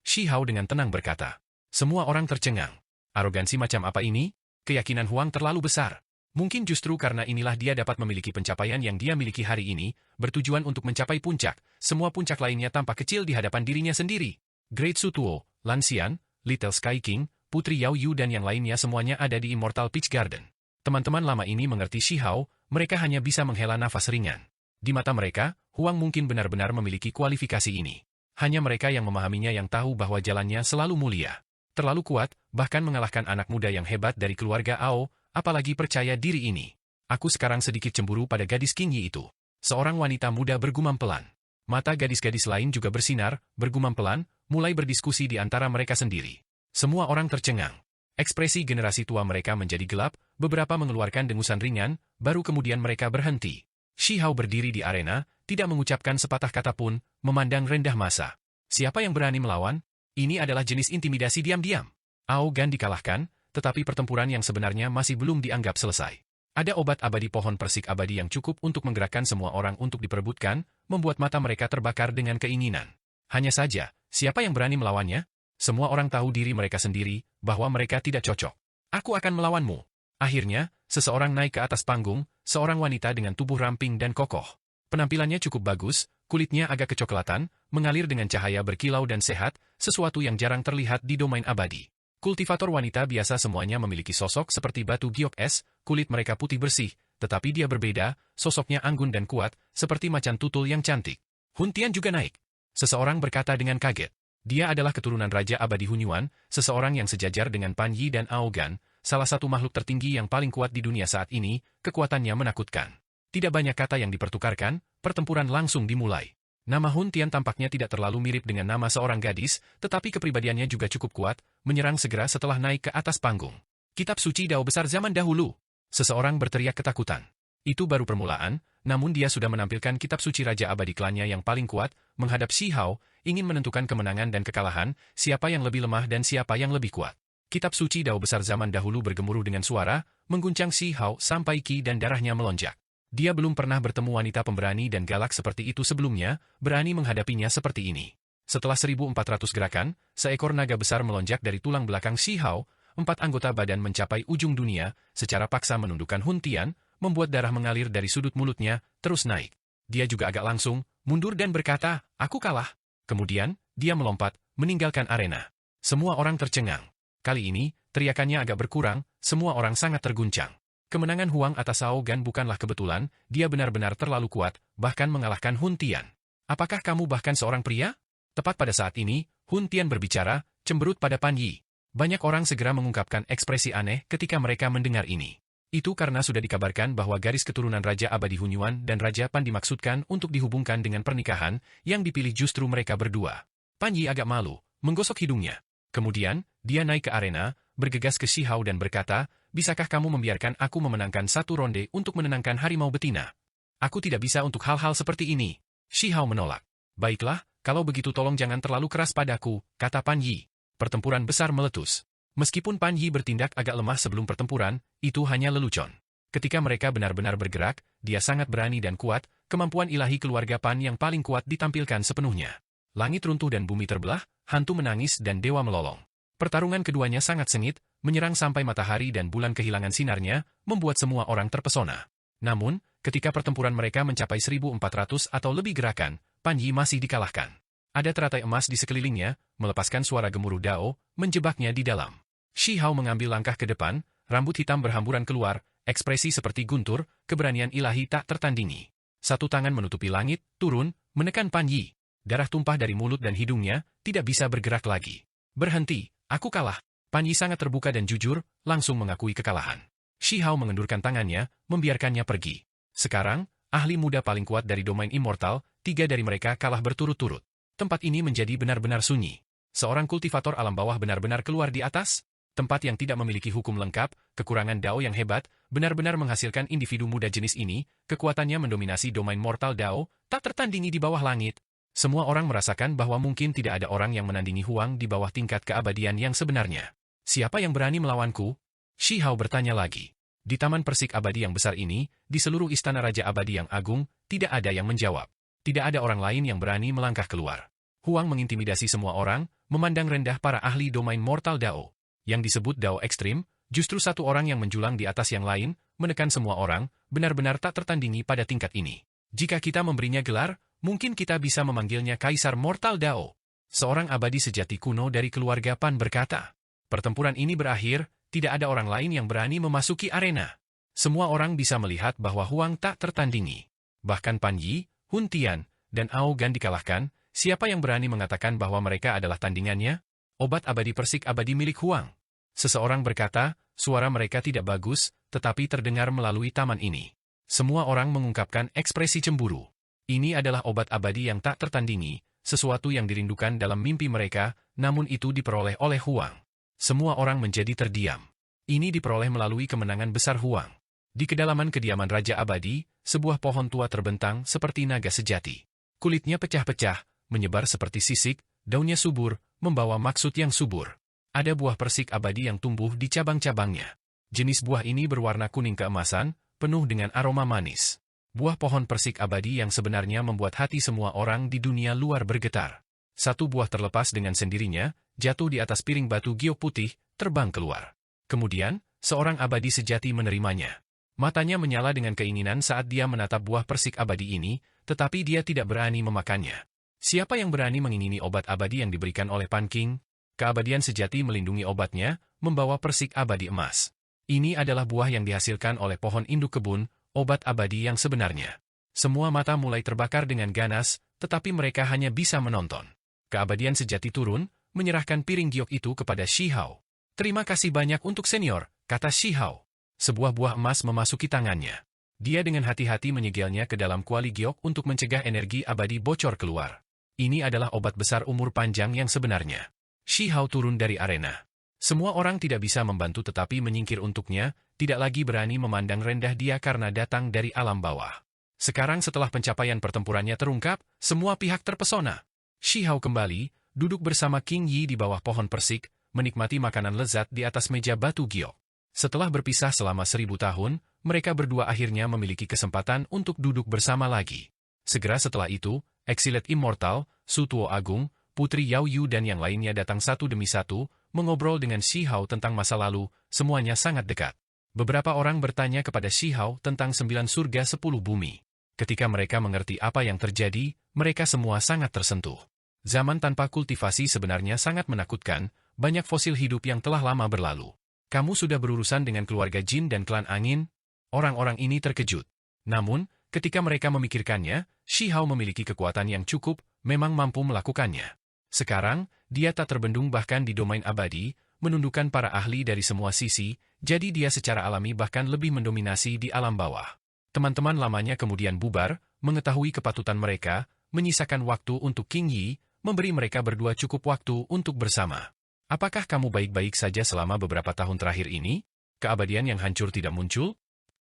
Speaker 1: Shi Hao dengan tenang berkata. Semua orang tercengang. Arogansi macam apa ini? Keyakinan Huang terlalu besar. Mungkin justru karena inilah dia dapat memiliki pencapaian yang dia miliki hari ini, bertujuan untuk mencapai puncak, semua puncak lainnya tampak kecil di hadapan dirinya sendiri. Great Su Tuo, Lan Xian, Little Sky King, Putri Yao Yu dan yang lainnya semuanya ada di Immortal Peach Garden. Teman-teman lama ini mengerti Shi Hao, mereka hanya bisa menghela nafas ringan. Di mata mereka, Huang mungkin benar-benar memiliki kualifikasi ini. Hanya mereka yang memahaminya yang tahu bahwa jalannya selalu mulia. Terlalu kuat, bahkan mengalahkan anak muda yang hebat dari keluarga Ao, apalagi percaya diri ini. Aku sekarang sedikit cemburu pada gadis King Yi itu. Seorang wanita muda bergumam pelan. Mata gadis-gadis lain juga bersinar, bergumam pelan, mulai berdiskusi di antara mereka sendiri. Semua orang tercengang. Ekspresi generasi tua mereka menjadi gelap, beberapa mengeluarkan dengusan ringan, baru kemudian mereka berhenti. Shi Hao berdiri di arena, tidak mengucapkan sepatah kata pun, memandang rendah masa. Siapa yang berani melawan? Ini adalah jenis intimidasi diam-diam. Ao Gan dikalahkan, tetapi pertempuran yang sebenarnya masih belum dianggap selesai. Ada obat abadi pohon persik abadi yang cukup untuk menggerakkan semua orang untuk diperebutkan, membuat mata mereka terbakar dengan keinginan. Hanya saja, siapa yang berani melawannya? Semua orang tahu diri mereka sendiri, bahwa mereka tidak cocok. Aku akan melawanmu. Akhirnya, seseorang naik ke atas panggung, seorang wanita dengan tubuh ramping dan kokoh. Penampilannya cukup bagus, kulitnya agak kecoklatan, mengalir dengan cahaya berkilau dan sehat, sesuatu yang jarang terlihat di domain abadi. Kultivator wanita biasa semuanya memiliki sosok seperti batu giok es, kulit mereka putih bersih, tetapi dia berbeda, sosoknya anggun dan kuat, seperti macan tutul yang cantik. Hun Tian juga naik. Seseorang berkata dengan kaget. Dia adalah keturunan Raja Abadi Hunyuan, seseorang yang sejajar dengan Pan Yi dan Ao Gan, salah satu makhluk tertinggi yang paling kuat di dunia saat ini, kekuatannya menakutkan. Tidak banyak kata yang dipertukarkan, pertempuran langsung dimulai. Nama Hun Tian tampaknya tidak terlalu mirip dengan nama seorang gadis, tetapi kepribadiannya juga cukup kuat, menyerang segera setelah naik ke atas panggung. Kitab suci Dao besar zaman dahulu. Seseorang berteriak ketakutan. Itu baru permulaan, namun dia sudah menampilkan kitab suci Raja Abadi klannya yang paling kuat, menghadap Shi Hao, ingin menentukan kemenangan dan kekalahan, siapa yang lebih lemah dan siapa yang lebih kuat. Kitab suci Dao besar zaman dahulu bergemuruh dengan suara, mengguncang Shi Hao sampai ki dan darahnya melonjak. Dia belum pernah bertemu wanita pemberani dan galak seperti itu sebelumnya, berani menghadapinya seperti ini. Setelah 1400 gerakan, seekor naga besar melonjak dari tulang belakang Shi Hao, 4 anggota badan mencapai ujung dunia, secara paksa menundukkan Hun Tian, membuat darah mengalir dari sudut mulutnya, terus naik. Dia juga agak langsung, mundur dan berkata, aku kalah. Kemudian, dia melompat, meninggalkan arena. Semua orang tercengang. Kali ini, teriakannya agak berkurang, semua orang sangat terguncang. Kemenangan Huang atas Ao Gan bukanlah kebetulan, dia benar-benar terlalu kuat, bahkan mengalahkan Hun Tian. Apakah kamu bahkan seorang pria? Tepat pada saat ini, Hun Tian berbicara, cemberut pada Pan Yi. Banyak orang segera mengungkapkan ekspresi aneh ketika mereka mendengar ini. Itu karena sudah dikabarkan bahwa garis keturunan Raja Abadi Hunyuan dan Raja Pan dimaksudkan untuk dihubungkan dengan pernikahan, yang dipilih justru mereka berdua. Pan Yi agak malu, menggosok hidungnya. Kemudian, dia naik ke arena, bergegas ke Shi Hao dan berkata, bisakah kamu membiarkan aku memenangkan satu ronde untuk menenangkan harimau betina? Aku tidak bisa untuk hal-hal seperti ini. Shi Hao menolak. Baiklah, kalau begitu tolong jangan terlalu keras padaku, kata Pan Yi. Pertempuran besar meletus. Meskipun Pan Yi bertindak agak lemah sebelum pertempuran, itu hanya lelucon. Ketika mereka benar-benar bergerak, dia sangat berani dan kuat, kemampuan ilahi keluarga Pan yang paling kuat ditampilkan sepenuhnya. Langit runtuh dan bumi terbelah, hantu menangis dan dewa melolong. Pertarungan keduanya sangat sengit, menyerang sampai matahari dan bulan kehilangan sinarnya, membuat semua orang terpesona. Namun, ketika pertempuran mereka mencapai 1400 atau lebih gerakan, Pan Yi masih dikalahkan. Ada teratai emas di sekelilingnya, melepaskan suara gemuruh Dao, menjebaknya di dalam. Shi Hao mengambil langkah ke depan, rambut hitam berhamburan keluar, ekspresi seperti guntur, keberanian ilahi tak tertandingi. Satu tangan menutupi langit, turun, menekan Pan Yi. Darah tumpah dari mulut dan hidungnya, tidak bisa bergerak lagi. Berhenti, aku kalah. Pan Yi sangat terbuka dan jujur, langsung mengakui kekalahan. Shi Hao mengendurkan tangannya, membiarkannya pergi. Sekarang, ahli muda paling kuat dari domain immortal, 3 dari mereka kalah berturut-turut. Tempat ini menjadi benar-benar sunyi. Seorang kultivator alam bawah benar-benar keluar di atas. Tempat yang tidak memiliki hukum lengkap, kekurangan Dao yang hebat, benar-benar menghasilkan individu muda jenis ini, kekuatannya mendominasi domain mortal Dao, tak tertandingi di bawah langit. Semua orang merasakan bahwa mungkin tidak ada orang yang menandingi Huang di bawah tingkat keabadian yang sebenarnya. Siapa yang berani melawanku? Shi Hao bertanya lagi. Di Taman Persik Abadi yang besar ini, di seluruh Istana Raja Abadi yang agung, tidak ada yang menjawab. Tidak ada orang lain yang berani melangkah keluar. Huang mengintimidasi semua orang, memandang rendah para ahli domain mortal Dao. Yang disebut Dao ekstrim, justru satu orang yang menjulang di atas yang lain, menekan semua orang, benar-benar tak tertandingi pada tingkat ini. Jika kita memberinya gelar, mungkin kita bisa memanggilnya Kaisar Mortal Dao. Seorang abadi sejati kuno dari keluarga Pan berkata. Pertempuran ini berakhir, tidak ada orang lain yang berani memasuki arena. Semua orang bisa melihat bahwa Huang tak tertandingi. Bahkan Pan Yi, Hun Tian, dan Ao Gan dikalahkan, siapa yang berani mengatakan bahwa mereka adalah tandingannya? Obat abadi Persik Abadi milik Huang. Seseorang berkata, suara mereka tidak bagus, tetapi terdengar melalui taman ini. Semua orang mengungkapkan ekspresi cemburu. Ini adalah obat abadi yang tak tertandingi, sesuatu yang dirindukan dalam mimpi mereka, namun itu diperoleh oleh Huang. Semua orang menjadi terdiam. Ini diperoleh melalui kemenangan besar Huang. Di kedalaman kediaman Raja Abadi, sebuah pohon tua terbentang seperti naga sejati. Kulitnya pecah-pecah, menyebar seperti sisik, daunnya subur, membawa maksud yang subur. Ada buah persik abadi yang tumbuh di cabang-cabangnya. Jenis buah ini berwarna kuning keemasan, penuh dengan aroma manis. Buah pohon persik abadi yang sebenarnya membuat hati semua orang di dunia luar bergetar. Satu buah terlepas dengan sendirinya, jatuh di atas piring batu giok putih, terbang keluar. Kemudian, seorang abadi sejati menerimanya. Matanya menyala dengan keinginan saat dia menatap buah persik abadi ini, tetapi dia tidak berani memakannya. Siapa yang berani mengingini obat abadi yang diberikan oleh Pan King? Keabadian sejati melindungi obatnya, membawa persik abadi emas. Ini adalah buah yang dihasilkan oleh pohon induk kebun, obat abadi yang sebenarnya. Semua mata mulai terbakar dengan ganas, tetapi mereka hanya bisa menonton. Keabadian sejati turun, menyerahkan piring giok itu kepada Shi Hao. Terima kasih banyak untuk senior, kata Shi Hao. Sebuah buah emas memasuki tangannya. Dia dengan hati-hati menyegelnya ke dalam kuali giok untuk mencegah energi abadi bocor keluar. Ini adalah obat besar umur panjang yang sebenarnya. Shi Hao turun dari arena. Semua orang tidak bisa membantu tetapi menyingkir untuknya, tidak lagi berani memandang rendah dia karena datang dari alam bawah. Sekarang setelah pencapaian pertempurannya terungkap, semua pihak terpesona. Shi Hao kembali, duduk bersama King Yi di bawah pohon persik, menikmati makanan lezat di atas meja batu giok. Setelah berpisah selama 1000 tahun, mereka berdua akhirnya memiliki kesempatan untuk duduk bersama lagi. Segera setelah itu, Exilet Immortal, Su Tuo Agung, Putri Yao Yu dan yang lainnya datang satu demi satu, mengobrol dengan Shi Hao tentang masa lalu, semuanya sangat dekat. Beberapa orang bertanya kepada Shi Hao tentang 9 surga 10 bumi. Ketika mereka mengerti apa yang terjadi, mereka semua sangat tersentuh. Zaman tanpa kultivasi sebenarnya sangat menakutkan, banyak fosil hidup yang telah lama berlalu. Kamu sudah berurusan dengan keluarga jin dan klan angin? Orang-orang ini terkejut. Namun, ketika mereka memikirkannya, Shi Hao memiliki kekuatan yang cukup, memang mampu melakukannya. Sekarang, dia tak terbendung bahkan di domain abadi, menundukkan para ahli dari semua sisi, jadi dia secara alami bahkan lebih mendominasi di alam bawah. Teman-teman lamanya kemudian bubar, mengetahui kepatutan mereka, menyisakan waktu untuk King Yi, memberi mereka berdua cukup waktu untuk bersama. Apakah kamu baik-baik saja selama beberapa tahun terakhir ini? Keabadian yang hancur tidak muncul?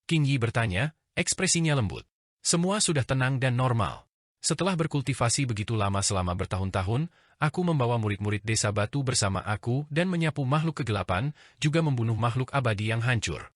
Speaker 1: King Yi bertanya, ekspresinya lembut. Semua sudah tenang dan normal. Setelah berkultivasi begitu lama selama bertahun-tahun, aku membawa murid-murid desa batu bersama aku dan menyapu makhluk kegelapan, juga membunuh makhluk abadi yang hancur.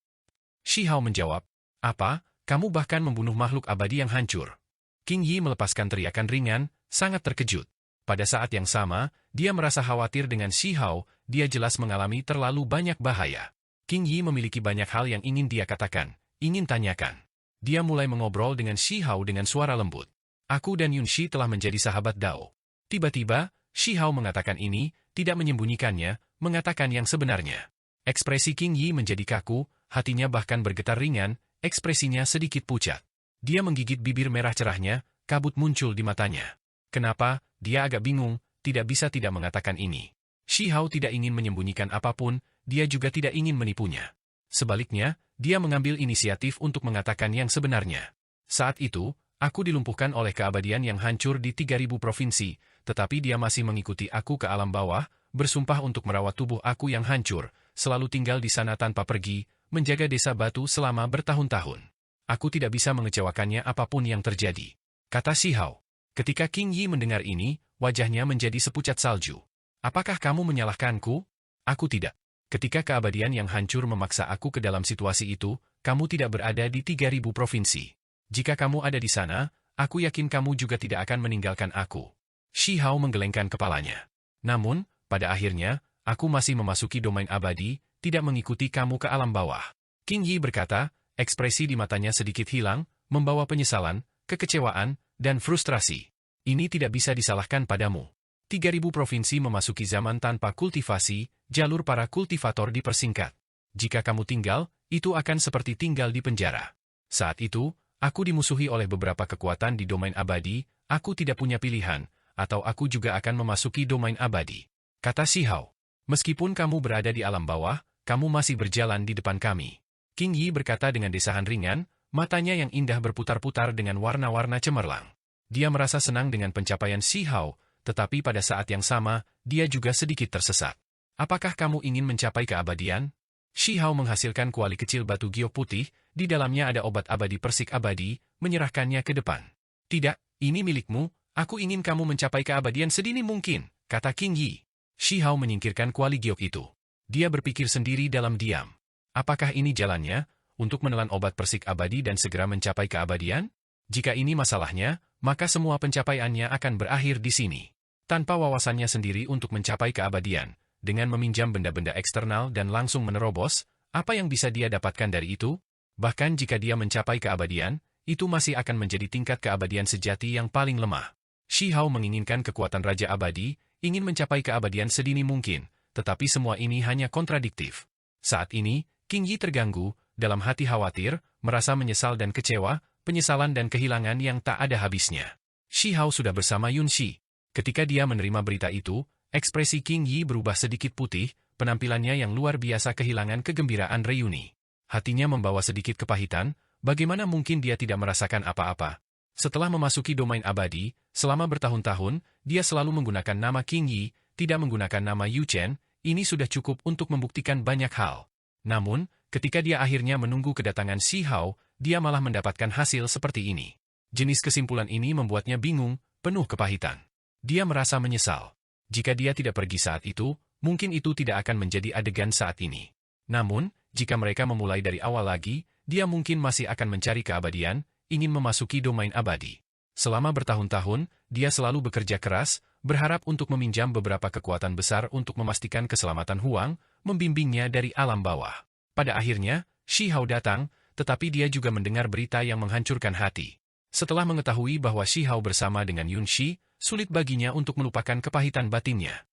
Speaker 1: Shi Hao menjawab, apa? Kamu bahkan membunuh makhluk abadi yang hancur. King Yi melepaskan teriakan ringan, sangat terkejut. Pada saat yang sama, dia merasa khawatir dengan Shi Hao, dia jelas mengalami terlalu banyak bahaya. King Yi memiliki banyak hal yang ingin dia katakan, ingin tanyakan. Dia mulai mengobrol dengan Shi Hao dengan suara lembut. Aku dan Yun Shi telah menjadi sahabat Dao. Tiba-tiba, Shi Hao mengatakan ini, tidak menyembunyikannya, mengatakan yang sebenarnya. Ekspresi King Yi menjadi kaku, hatinya bahkan bergetar ringan, ekspresinya sedikit pucat. Dia menggigit bibir merah cerahnya, kabut muncul di matanya. Kenapa? Dia agak bingung, tidak bisa tidak mengatakan ini. Shi Hao tidak ingin menyembunyikan apapun, dia juga tidak ingin menipunya. Sebaliknya, dia mengambil inisiatif untuk mengatakan yang sebenarnya. Saat itu, aku dilumpuhkan oleh keabadian yang hancur di 3000 provinsi, tetapi dia masih mengikuti aku ke alam bawah, bersumpah untuk merawat tubuh aku yang hancur, selalu tinggal di sana tanpa pergi, menjaga desa batu selama bertahun-tahun. Aku tidak bisa mengecewakannya apapun yang terjadi, kata Shi Hao. Ketika Qing Yi mendengar ini, wajahnya menjadi sepucat salju. Apakah kamu menyalahkanku? Aku tidak. Ketika keabadian yang hancur memaksa aku ke dalam situasi itu, kamu tidak berada di 3000 provinsi. Jika kamu ada di sana, aku yakin kamu juga tidak akan meninggalkan aku. Shi Hao menggelengkan kepalanya. Namun, pada akhirnya, aku masih memasuki domain abadi, tidak mengikuti kamu ke alam bawah. Qing Yi berkata, ekspresi di matanya sedikit hilang, membawa penyesalan, kekecewaan, dan frustrasi. Ini tidak bisa disalahkan padamu. 3000 provinsi memasuki zaman tanpa kultivasi, jalur para kultivator dipersingkat. Jika kamu tinggal, itu akan seperti tinggal di penjara. Saat itu, aku dimusuhi oleh beberapa kekuatan di domain abadi, aku tidak punya pilihan, atau aku juga akan memasuki domain abadi. Kata Shi Hao, meskipun kamu berada di alam bawah, kamu masih berjalan di depan kami. Qing Yi berkata dengan desahan ringan, matanya yang indah berputar-putar dengan warna-warna cemerlang. Dia merasa senang dengan pencapaian Shi Hao, tetapi pada saat yang sama, dia juga sedikit tersesat. Apakah kamu ingin mencapai keabadian? Shi Hao menghasilkan kuali kecil batu giok putih, di dalamnya ada obat abadi persik abadi, menyerahkannya ke depan. Tidak, ini milikmu, aku ingin kamu mencapai keabadian sedini mungkin, kata Qing Yi. Shi Hao menyingkirkan kuali giok itu. Dia berpikir sendiri dalam diam. Apakah ini jalannya, untuk menelan obat persik abadi dan segera mencapai keabadian? Jika ini masalahnya, maka semua pencapaiannya akan berakhir di sini. Tanpa wawasannya sendiri untuk mencapai keabadian, dengan meminjam benda-benda eksternal dan langsung menerobos, apa yang bisa dia dapatkan dari itu? Bahkan jika dia mencapai keabadian, itu masih akan menjadi tingkat keabadian sejati yang paling lemah. Shi Hao menginginkan kekuatan Raja Abadi, ingin mencapai keabadian sedini mungkin, tetapi semua ini hanya kontradiktif. Saat ini, Qing Yi terganggu, dalam hati khawatir, merasa menyesal dan kecewa, penyesalan dan kehilangan yang tak ada habisnya. Shi Hao sudah bersama Yun Shi. Ketika dia menerima berita itu, ekspresi Qing Yi berubah sedikit putih, penampilannya yang luar biasa kehilangan kegembiraan reuni. Hatinya membawa sedikit kepahitan, bagaimana mungkin dia tidak merasakan apa-apa. Setelah memasuki domain abadi, selama bertahun-tahun, dia selalu menggunakan nama Qing Yi, tidak menggunakan nama Yu Chen, ini sudah cukup untuk membuktikan banyak hal. Namun, ketika dia akhirnya menunggu kedatangan Shi Hao, dia malah mendapatkan hasil seperti ini. Jenis kesimpulan ini membuatnya bingung, penuh kepahitan. Dia merasa menyesal. Jika dia tidak pergi saat itu, mungkin itu tidak akan menjadi adegan saat ini. Namun, jika mereka memulai dari awal lagi, dia mungkin masih akan mencari keabadian, ingin memasuki domain abadi. Selama bertahun-tahun, dia selalu bekerja keras, berharap untuk meminjam beberapa kekuatan besar untuk memastikan keselamatan Huang, membimbingnya dari alam bawah. Pada akhirnya, Shi Hao datang, tetapi dia juga mendengar berita yang menghancurkan hati. Setelah mengetahui bahwa Shi Hao bersama dengan Yun Shi, sulit baginya untuk melupakan kepahitan batinnya.